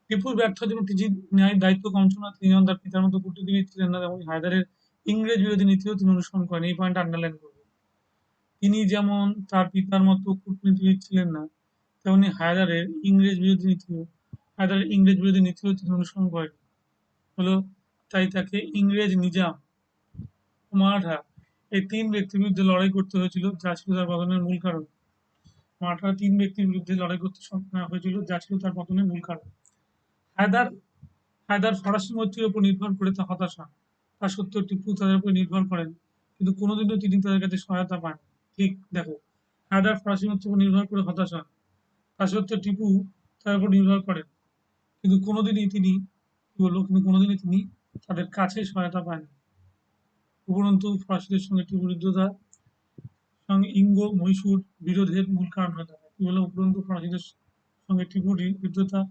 টিপুর ব্যর্থতার জন্য টিজির ন্যায় দায়িত্ব কম ছিল না। তিনি যেমন তার পিতার মতো কূটনীতিবিদ ছিলেন না, তেমন হায়দারের ইংরেজ বিরোধী নীতিও তিনি অনুসরণ করেন। এই পয়েন্ট আন্ডারলাইন করবে। তিনি যেমন তার পিতার মতো কূটনীতিবিদ ছিলেন না, তেমনি হায়দারের ইংরেজ বিরোধী নীতিও তিনি অনুসরণ করেন। হলো, তাই তাকে ইংরেজ নিজাম ও মারাঠা এই তিন ব্যক্তির বিরুদ্ধে লড়াই করতে হয়েছিল, যা ছিল তার পতনের মূল কারণ। মারাঠার তিন ব্যক্তির বিরুদ্ধে লড়াই করতে হয়েছিল, যা ছিল তার পতনের মূল কারণ। হায়দার হায়দার ফরাসি মৈত্রীর উপর নির্ভর করে তা হতাশ হন। তা সত্ত্বেও টিপু তাদের উপর নির্ভর করেন, কিন্তু কোনোদিনও তিনি তাদের কাছে সহায়তা পান। ঠিক দেখো, হায়দার ফরাসি মৈত্রীর উপর নির্ভর করে হতাশ হন, তা সত্ত্বেও টিপু তার উপর নির্ভর করেন, কিন্তু কোনোদিনই তিনি কি বলবো কিন্তু কোনোদিনই তিনি তাদের কাছে সহায়তা পাননি। উপরন্তু ফরাসিদের সঙ্গে তীব্র বিরোধিতা সঙ্গে ইঙ্গ-মহীশূর বিরোধের মূল কারণ হয়ে দাঁড়ায়। কি বললাম? উপরন্তু ফরাসিদের সঙ্গে তীব্র বিরোধিতা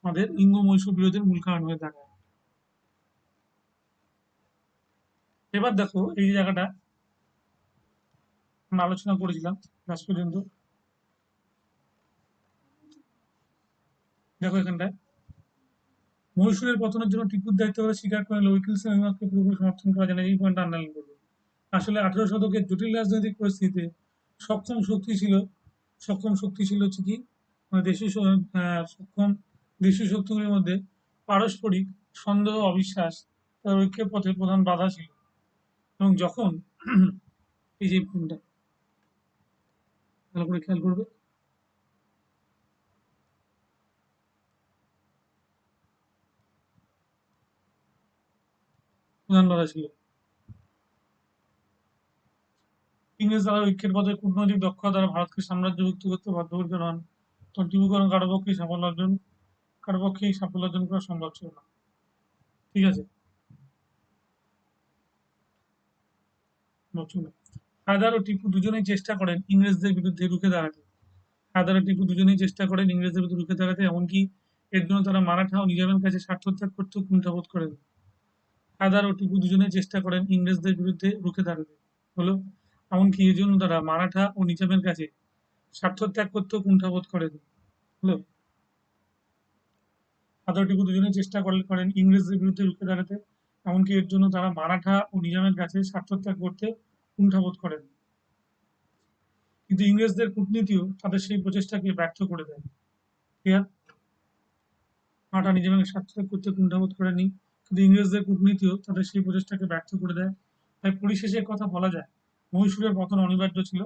আমাদের ইঙ্গ-মহীশূর বিরোধের মূল কারণ হয়ে দাঁড়ায়। এবার দেখো এই যে জায়গাটা আমরা আলোচনা করেছিলাম লাস্ট পর্যন্ত। দেখো এখানটায় মহীশূরের পতনের জন্য টিপুর দায়িত্ব বলে স্বীকার করলে উইকিলসেন বিভাগকে পুরোপুরি সমর্থন করা যায় না, এই পয়েন্টটা আন্ডারলাইন করবে। আসলে 18 শতকের জটিল রাজনৈতিক পরিস্থিতিতে সক্ষম শক্তি ছিল সক্ষম শক্তি ছিল হচ্ছে কি মানে সক্ষম দেশীয় শক্তিগুলির মধ্যে পারস্পরিক সন্দেহ অবিশ্বাস তার ঐক্যের পথে প্রধান বাধা ছিল। এবং যখন এই যে পয়েন্টটা ভালো করে খেয়াল করবে, প্রধান বাধা ছিল ইংরেজ দ্বারা ঐক্যের পথে কূটনৈতিক দক্ষতা দ্বারা ভারতকে সাম্রাজ্যভুক্ত করতে বাধ্যকর হন, তখন টিপুকরণ কারো পক্ষেই সাফল্য অর্জন করা সম্ভব ছিল না। ঠিক আছে, বলছি না। হায়দার ও টিপু দুজনেই চেষ্টা করেন ইংরেজদের বিরুদ্ধে রুখে দাঁড়াতে। হায়দার ও টিপু দুজনেই চেষ্টা করেন ইংরেজদের বিরুদ্ধে রুখে দাঁড়াতে, এমনকি এর জন্য তারা মারাঠা ও নিজামের কাছে স্বার্থত্যাগ করতেও কুণ্ঠাবোধ করেন। হায়দার ও টিপু দুজনেই চেষ্টা করেন ইংরেজদের বিরুদ্ধে রুখে দাঁড়াতে হলো এমনকি এর জন্য তারা মারাঠা ও নিজামের কাছে স্বার্থত্যাগ করতেও কুণ্ঠাবোধ করেন হলো হায়দার ও টিপু দুজনেই চেষ্টা করেন ইংরেজদের বিরুদ্ধে রুখে দাঁড়াতে, এমনকি এর জন্য তারা মারাঠা ও নিজামের কাছে স্বার্থত্যাগ করতে কুণ্ঠাবোধ করেন। কিন্তু ইংরেজদের কূটনীতিও তাদের সেই প্রচেষ্টাকে ব্যর্থ করে দেয়। ক্লিয়ার? মারাঠা নিজামের স্বার্থত্যাগ করতে কুণ্ঠাবোধ করেনি, কিন্তু ইংরেজদের কূটনীতিও তাদের সেই প্রচেষ্টাকে ব্যর্থ করে দেয়। তাই পরিশেষে কথা বলা যায় মহীশূরের পতন অনিবার্য ছিল,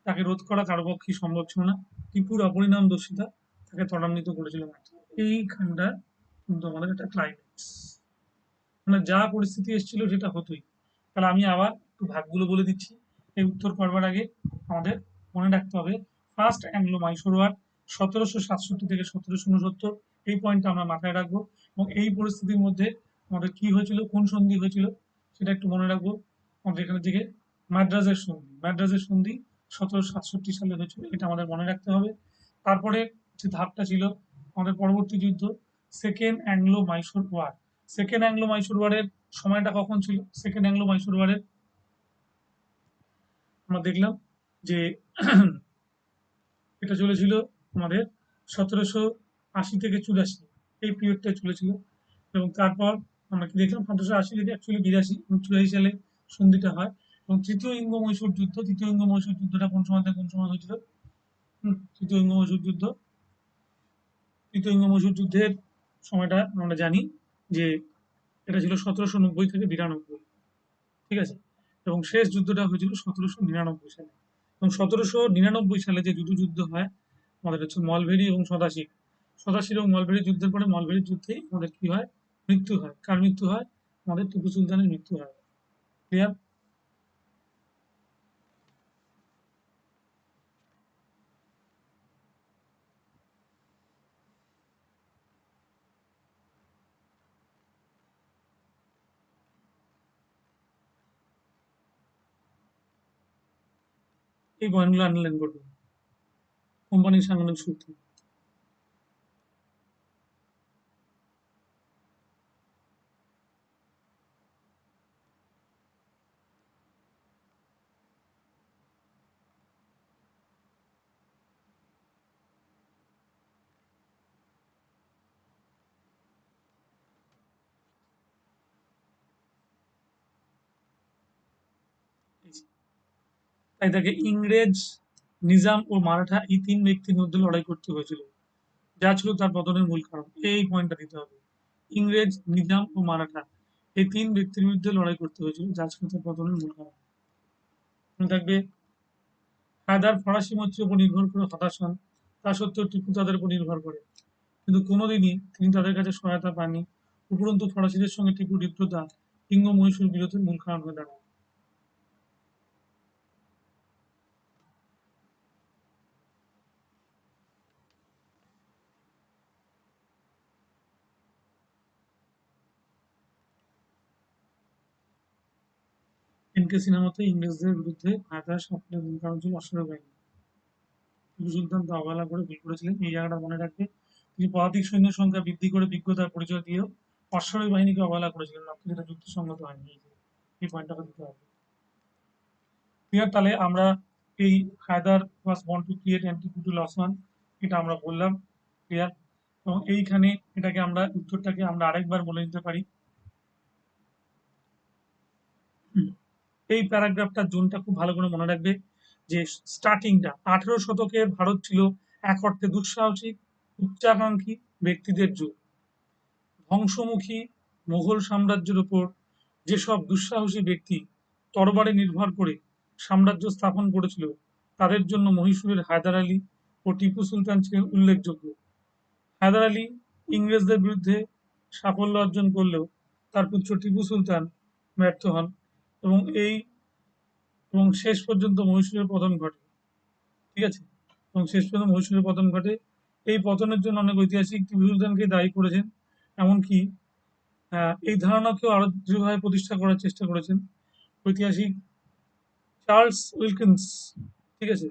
তাকে রোধ করা কারো পক্ষেই সম্ভব ছিল না। ত্রিপুর অপরিণামদর্শিতা তাকে ত্বরান্বিত করেছিল মাত্র। এইখানটা কিন্তু আমাদের একটা ক্লাইম্যাক্স, মানে যা পরিস্থিতি এসেছিল সেটা হতোই। তাহলে আমি আবার একটু ভাগগুলো বলে দিচ্ছি। এই উত্তর করবার আগে আমাদের মনে রাখতে হবে ফার্স্ট অ্যাংলো মাইসোর ওয়ার 1767 থেকে 1769, এই পয়েন্টটা আমরা মাথায় রাখবো। এবং এই পরিস্থিতির মধ্যে আমাদের কি হয়েছিল, কোন সন্ধি হয়েছিল সেটা একটু মনে রাখবো। আমাদের এখানে থেকে মাদ্রাজের সন্ধি 1767 সালে হয়েছিল, এটা আমাদের মনে রাখতে হবে। তারপরে যে ধাপটা ছিল আমাদের পরবর্তী যুদ্ধ, second Anglo Mysore war. Second Anglo Mysore ওয়ারের সময়টা কখন ছিল? সেকেন্ড অ্যাংলো মাইসোর ওয়ারের আমরা দেখলাম যে এটা চলেছিল আমাদের 1780 থেকে 84, এই পিরিয়ডটা চলেছিল। এবং তারপর আমরা কি দেখলাম 1780 থেকে অ্যাকচুয়ালি 82 এবং 84 সালে সন্ধিটা হয়। এবং তৃতীয় ইঙ্গ মহীশূর যুদ্ধটা কোন সময় থেকে কোন সময় হয়েছিল? তৃতীয় ইঙ্গ মহীশূর যুদ্ধ, তৃতীয় ইঙ্গ মহীশূর যুদ্ধের সময়টা আমরা জানি যে এটা ছিল 1790 থেকে 92। ঠিক আছে, এবং শেষ যুদ্ধটা হয়েছিল 1799 সালে। এবং 1799 সালে যে দুটো যুদ্ধ হয় আমাদের হচ্ছে মলভেরি এবং সদাশিব। সদাশিব এবং মলভেরি যুদ্ধের পরে মলভেরির যুদ্ধেই আমাদের কি হয়, মৃত্যু হয়। কার মৃত্যু হয়? আমাদের টিপু সুলতানের মৃত্যু হয়। ক্লিয়ার? এই পয়েন্টগুলো আন্ডারলাইন করবে। কোম্পানির সাংগঠনিক সূত্র। তাই তাকে ইংরেজ, নিজাম ও মারাঠা এই তিন ব্যক্তির মধ্যে লড়াই করতে হয়েছিল, যা ছিল তার পতনের মূল কারণ। এই পয়েন্টটা দিতে হবে। ইংরেজ, নিজাম ও মারাঠা এই তিন ব্যক্তির বিরুদ্ধে লড়াই করতে হয়েছিল, যা ছিল তার পতনের মূল কারণ। মনে থাকবে হায়দার ফরাসি মৈত্রীর উপর নির্ভর করে হতাশ হন, তা সত্ত্বেও টিপু তাদের উপর নির্ভর করে, কিন্তু কোনোদিনই তিনি তাদের কাছে সহায়তা পাননি। উপরন্তু ফরাসিদের সঙ্গে টিপুর হৃদ্রতা ইঙ্গ মহীশূর বিরোধের মূল কারণ হয়ে দাঁড়ায়। এনকে সিনহার মতে ইংরেজদের বিরুদ্ধে হায়দার সফলের মূল কারণ ছিল অশ্বারোহী বাহিনী। টিপু সুলতান তা অবহেলা করে ভুল করেছিলেন। এই জায়গাটা মনে রাখবে। তিনি পদাতিক সৈন্যের সংখ্যা বৃদ্ধি করে বিজ্ঞতার পরিচয় দিয়েও অশ্বারোহী বাহিনীকে অবহেলা করেছিলেন, মাত্র যেটা যুক্তিসঙ্গত হয়নি। এই পয়েন্টটা দিতে হবে। ক্লিয়ার? তাহলে আমরা এই হায়দার ওয়াজ বন্ট to create and Tipu to lose one, এটা আমরা বললাম। ক্লিয়ার? এবং এইখানে এটাকে আমরা উত্তরটাকে আমরা আরেকবার বলে নিতে পারি। এই প্যারাগ্রাফটার জোনটা খুব ভালো করে মনে রাখবে, যে স্টার্টিংটা 18 শতকের ভারত ছিল এক অর্থে দুঃসাহসিক, উচ্চাকাঙ্ক্ষী ব্যক্তিদের যুগ। ধ্বংসমুখী মোগল সাম্রাজ্যের উপর যেসব দুঃসাহসী ব্যক্তি তরবারে নির্ভর করে সাম্রাজ্য স্থাপন করেছিল, তাদের জন্য মহীশূরের হায়দার আলী ও টিপু সুলতান ছিলেন উল্লেখযোগ্য। হায়দার আলী ইংরেজদের বিরুদ্ধে সাফল্য অর্জন করলেও তার পুত্র টিপু সুলতান ব্যর্থ হন, এবং এবং শেষ পর্যন্ত মহীশূরের পতন ঘটে। ঠিক আছে? এবং শেষ পর্যন্ত মহীশূরের পতন ঘটে। এই পতনের জন্য অনেক ঐতিহাসিক টিপু সুলতানকে দায়ী করেছেন। এমনকি এই ধারণাকেও আরো দৃঢ়ভাবে প্রতিষ্ঠা করার চেষ্টা করেছেন ঐতিহাসিক চার্লস উইলকিন্স। ঠিক আছে?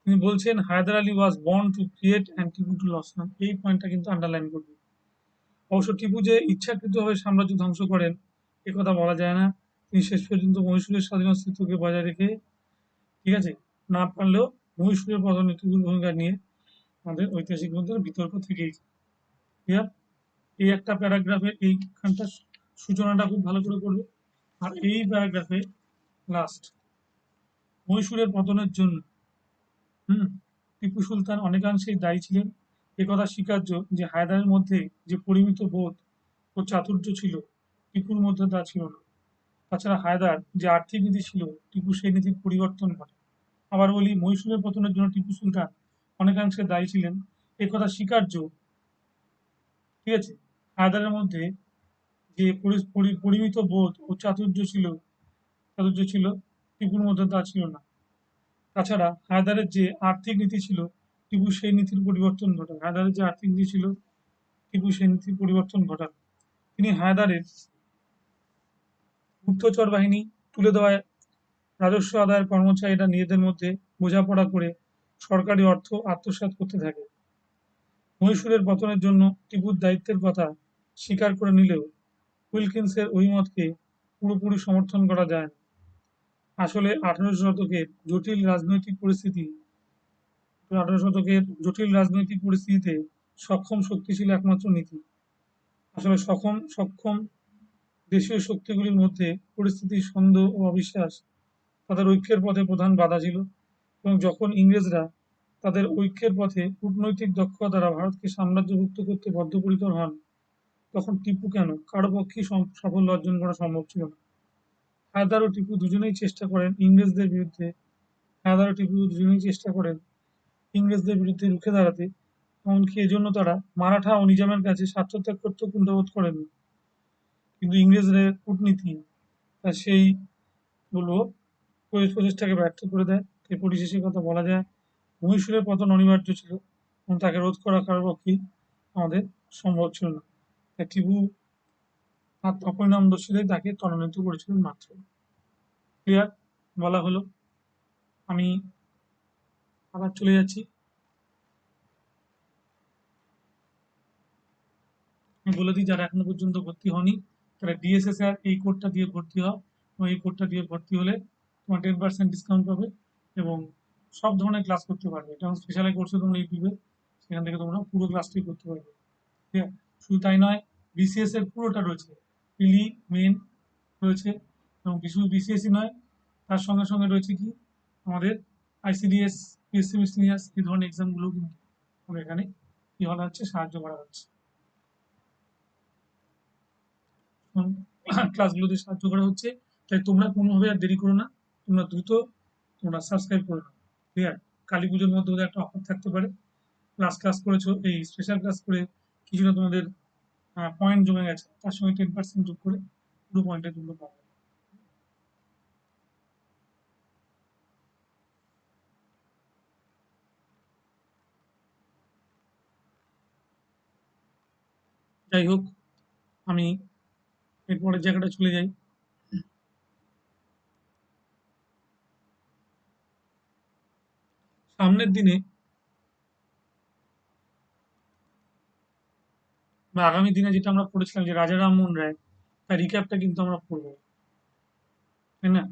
তিনি বলছেন Hyder Ali was born to create and Tipu to lose. এই পয়েন্টটা কিন্তু আন্ডারলাইন করবে। অবশ্য টিপু যে ইচ্ছাকৃতভাবে সাম্রাজ্য ধ্বংস করেন এ কথা বলা যায় না। তিনি শেষ পর্যন্ত মহীশূরের স্বাধীন অস্তিত্বকে বজায় রেখে, ঠিক আছে, না পারলেও মহীশূরের পতনে টিপুর ভূমিকা নিয়ে আমাদের ঐতিহাসিক গ্রন্থের বিতর্ক থেকেই। ক্লিয়ার? এই একটা প্যারাগ্রাফের এইখানটার সূচনাটা খুব ভালো করে করবে। আর এই প্যারাগ্রাফে লাস্ট মহীশূরের পতনের জন্য টিপু সুলতান অনেকাংশেই দায়ী ছিলেন। একথা স্বীকার্য যে হায়দারের মধ্যে যে পরিমিত বোধ ও চাতুর্য ছিল, টিপুর মধ্যে তা ছিল না। তাছাড়া হায়দার যে আর্থিক নীতি ছিল, টিপু সেই নীতির পরিবর্তন ঘটে। আবার বলি, মহীশূরের পতনের জন্য টিপু সুলতান অনেকাংশে দায়ী ছিলেন, একথা স্বীকার্য। ঠিক আছে? হায়দারের মধ্যে যে পরিমিত বোধ ও চাতুর্য ছিল, টিপুর মধ্যে তা ছিল না। তাছাড়া হায়দারের যে আর্থিক নীতি ছিল, টিপু সেই নীতির পরিবর্তন ঘটান। হায়দারের যে আর্থিক নীতি ছিল, টিপু সেই নীতির পরিবর্তন ঘটান। তিনি হায়দারের গুপ্তচর বাহিনী তুলে দেওয়ায় রাজস্ব আদায়ের কর্মচারীরা নিজেদের মধ্যে বোঝাপড়া করে সরকারি অর্থ আত্মসাৎ করতে থাকে। মহীশূরের পতনের জন্য টিপুর দায়িত্বের কথা স্বীকার করে নিলেও উইলকিন্সের অভিমতকে পুরোপুরি সমর্থন করা যায় না। আসলে 18 শতকের জটিল রাজনৈতিক পরিস্থিতিতে সক্ষম শক্তি ছিল একমাত্র নীতি। আসলে সক্ষম দেশীয় শক্তিগুলির মধ্যে পরিস্থিতির সন্দেহ ও অবিশ্বাস তাদের ঐক্যের পথে প্রধান বাধা ছিল, এবং যখন ইংরেজরা তাদের ঐক্যের পথে কূটনৈতিক দক্ষতা দ্বারা ভারতকে সাম্রাজ্যভুক্ত করতে বদ্ধপরিকর হন, তখন টিপু কেন কারো পক্ষেই সাফল্য অর্জন করা সম্ভব ছিল না। হায়দার ও টিপু দুজনেই চেষ্টা করেন ইংরেজদের বিরুদ্ধে হায়দার ও টিপু দুজনেই চেষ্টা করেন ইংরেজদের বিরুদ্ধে রুখে দাঁড়াতে। এমনকি এজন্য তারা মারাঠা ও নিজামের কাছে স্বার্থত্যাগ করতেও কুণ্ঠাবোধ করেননি। কিন্তু ইংরেজদের কূটনীতি সেই বলবো প্রচেষ্টাকে ব্যর্থ করে দেয়। তাই পরিশেষে কথা বলা যায়, মহীশূরের পতন অনিবার্য ছিল এবং তাকে রোধ করা কারোর পক্ষেই আমাদের সম্ভব ছিল না। তাই টিপু তার অপরিণামদর্শীরাই তাকে ত্বরান্বিত করেছিলেন মাত্র। ক্লিয়ার? বলা হলো। আমি আবার চলে যাচ্ছি। আমি বলে দিই, যারা এখনো পর্যন্ত ভর্তি হয়নি তারা ডিএসএসআর এই কোডটা দিয়ে ভর্তি হও, এবং এই কোডটা দিয়ে ভর্তি হলে তোমার 10% ডিসকাউন্ট পাবে এবং সব ধরনের ক্লাস করতে পারবে। এটা স্পেশাল কোর্সে তোমরা ইউটিউবে, সেখান থেকে তোমরা পুরো ক্লাসটি করতে পারবে। ঠিক আছে? শুধু তাই নয়, বিসিএস এর পুরোটা রয়েছে, প্রিলি, মেন রয়েছে, এবং শুধু বিসিএসই নয়, তার সঙ্গে সঙ্গে রয়েছে কি আমাদের আইসিডিএস, পিএসসি মিসলিনিয়াস, এই ধরনের এক্সামগুলো কিন্তু আমাদের এখানে কি বলা হচ্ছে, সাহায্য করা হচ্ছে। ক্লাসগুলোতে সাহায্য করা হচ্ছে। তাই তোমরা কোনোভাবে আর দেরি করো না, তোমরা দ্রুত সাবস্ক্রাইব করে নাও। ক্লিয়ার? কালী পুজোর মধ্যে ওদের একটা অফার থাকতে পারে। লাস্ট ক্লাস করেছো, এই স্পেশাল ক্লাস করে কিছুটা তোমাদের পয়েন্ট জমে গেছে, তার সঙ্গে 10% যোগ করে পুরো পয়েন্টে তোমরা পাবে। যাই হোক, আমি এরপরের জায়গাটা চলে যাই। সামনের দিনে বা আগামী দিনে যেটা আমরা পড়েছিলাম যে রাজা রামমোহন রায়, তার রিক্যাপটা কিন্তু আমরা পড়বো, তাই না?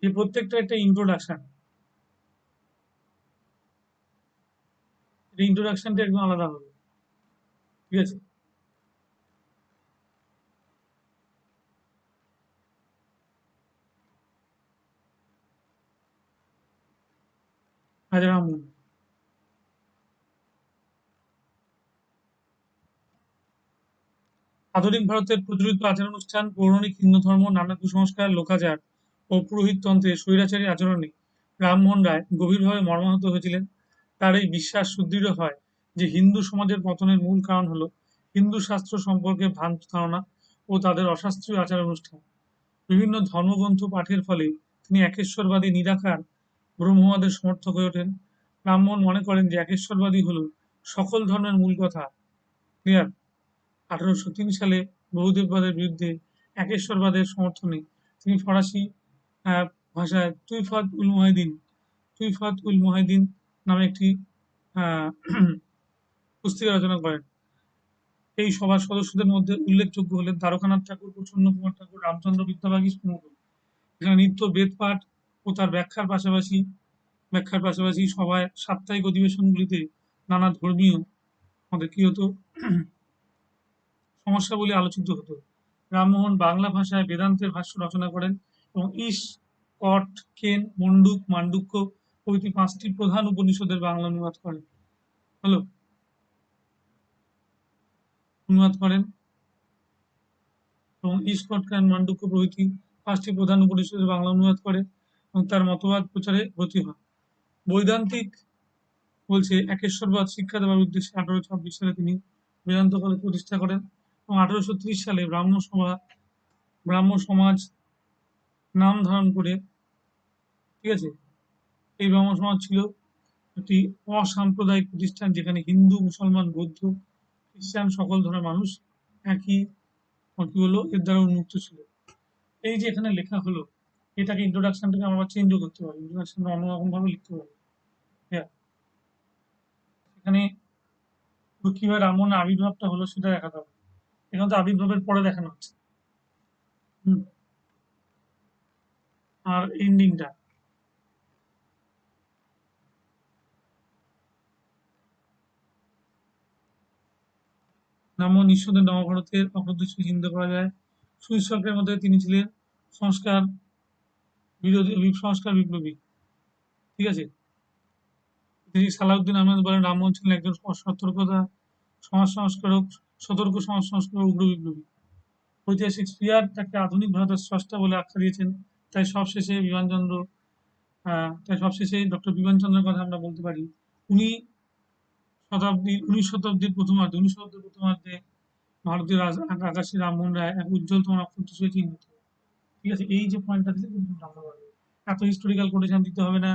এই প্রত্যেকটা একটা ইন্ট্রোডাকশন, এই ইন্ট্রোডাকশনটা একদম আলাদা হবে, ঠিক আছে? রাজা রামমোহন। আধুনিক ভারতের প্রচলিত আচার অনুষ্ঠান, পৌরাণিক হিন্দু ধর্ম, নানা কুসংস্কার, লোকাচার ও পুরোহিততন্ত্রে স্বৈরাচারী আচরণে রামমোহন রায় গভীরভাবে মর্মাহত হয়েছিলেন। তার এই বিশ্বাস সুদৃঢ় হয় যে হিন্দু সমাজের পতনের মূল কারণ হলো হিন্দু শাস্ত্র সম্পর্কে ভ্রান্ত ধারণা ও তাদের অশাস্ত্রীয় আচার অনুষ্ঠান। বিভিন্ন ধর্মগ্রন্থ পাঠের ফলে তিনি একেশ্বরবাদী নিরাকার ব্রহ্মবাদের সমর্থক হয়ে ওঠেন। রামমোহন মনে করেন যে একেশ্বরবাদী হল সকল ধর্মের মূল কথা। ক্লিয়ার? 1803 সালে বহুদেববাদের বিরুদ্ধে একেশ্বরবাদের সমর্থনে তিনি ফরাসি আহ, ভাষায় তুইফাত উল মুহাইদিন নামে একটি আহ, পুস্তিকা রচনা করেন। এই সভার সদস্যদের মধ্যে উল্লেখযোগ্য হলেন দ্বারকানাথ ঠাকুর, প্রসন্ন কুমার ঠাকুর, রামচন্দ্র বিদ্যাবাগীশ প্রমুখ। এখানে নিত্য বেদ পাঠ ও তার ব্যাখ্যার পাশাপাশি সভায় সাপ্তাহিক অধিবেশনগুলিতে নানা ধর্মীয় আমাদের কি হতো সমস্যাবলী আলোচিত হতো। রামমোহন বাংলা ভাষায় বেদান্তের ভাষ্য রচনা করেন এবং ঈশ, কট, কেন, মন্ডুক, মান্ডুক্য প্রভৃতি 5টি প্রধান উপনিষদের বাংলা হলো অনুবাদ করেন এবং ঈশ, কট, কেন, মান্ডুক্য প্রভৃতি 5টি প্রধান উপনিষদের বাংলা অনুবাদ করে এবং তার মতবাদ প্রচারে ব্রতী হন। বৈদান্তিক বলছে একেশ্বরবাদ শিক্ষা দেওয়ার উদ্দেশ্যে 1826 সালে তিনি বেদান্ত কলেজ প্রতিষ্ঠা করেন এবং 1830 সালে ব্রাহ্ম সমাজ নাম ধারণ করে, ঠিক আছে? এই ব্রাহ্ম সমাজ ছিল একটি অসাম্প্রদায়িক প্রতিষ্ঠান যেখানে হিন্দু, মুসলমান, বৌদ্ধ, খ্রিস্টান সকল ধরনের মানুষ একই কি হলো এর দ্বারা উন্মুক্ত ছিল। এই যে এখানে লেখা হলো, এটাকে ইন্ট্রোডাকশনটাকে আমরা চেঞ্জও করতে পারি, ইন্ট্রোডাকশনটা অন্যরকম ভাবে লিখতে পারি। হ্যাঁ, এখানে কিভাবে রামমোহনের আবির্ভাবটা হলো সেটা দেখাতে হবে। এখানে তো আবির্ভাবের পরে দেখানো হচ্ছে। হুম, আর এন্ডিংটা রামমোহন ঈশ্বরদের নবভারতের অপ্রত্যাশিত চিন্তা করা যায়। সুইস মধ্যে তিনি ছিলেন সংস্কার বিরোধী, সংস্কার বিপ্লবী, ঠিক আছে? তিনি সালাউদ্দিন আহমেদ বলেন রামমোহন ছিলেন একজন সমাজ সংস্কারক, সতর্ক সমাজ সংস্কারক, উগ্র বিপ্লবী। ঐতিহাসিক স্পিয়ার তাকে আধুনিক ভারতের স্রষ্টা বলে আখ্যা দিয়েছেন। তাই সবশেষে বিমানচন্দ্র তাই সবশেষে ডক্টর বিমানচন্দ্রের কথা আমরা বলতে পারি উনি 19 শতাব্দীর প্রথমার্ধে ভারতীয় আকাশে রামমোহন রায় এক উজ্জ্বলতম নক্ষত্র হিসেবে চিহ্নিত। ঠিক আছে, এই যে পয়েন্টটা দিলে কিন্তু ভালো হবে। এত হিস্টোরিক্যাল কোটেশন দিতে হবে না,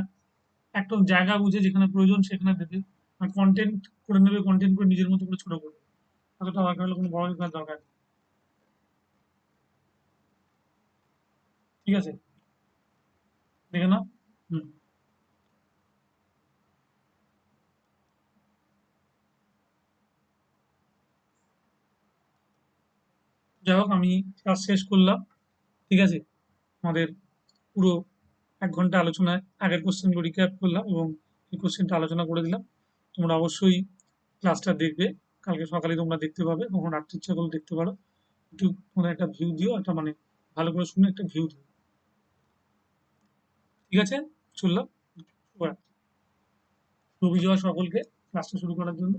একদম জায়গা বুঝে যেখানে প্রয়োজন সেখানে দেবে। আর কন্টেন্ট করে নেবে, কন্টেন্ট করে নিজের মতো করে ছোট করবে, এতটা দরকার হলে কোনো বড় লেখার দরকার নেই। ঠিক আছে, দেখে নাও। হুম, যাই হোক আমি ক্লাস শেষ করলাম, ঠিক আছে? আমাদের পুরো 1 ঘন্টা আলোচনায় আগের কোশ্চেনগুলো রিক্যাপ করলাম এবং এই কোশ্চেনটা আলোচনা করে দিলাম। তোমরা অবশ্যই ক্লাসটা দেখবে, কালকে সকালে তোমরা দেখতে পাবে, কখন রাত্রে ইচ্ছা করলে দেখতে পারো। একটু তোমরা একটা ভিউ দিও, একটা মানে ভালো করে শুনে একটা ভিউ দিও। ঠিক আছে, চললাম। শুভ বিজয় সকলকে ক্লাসটা শুরু করার জন্য।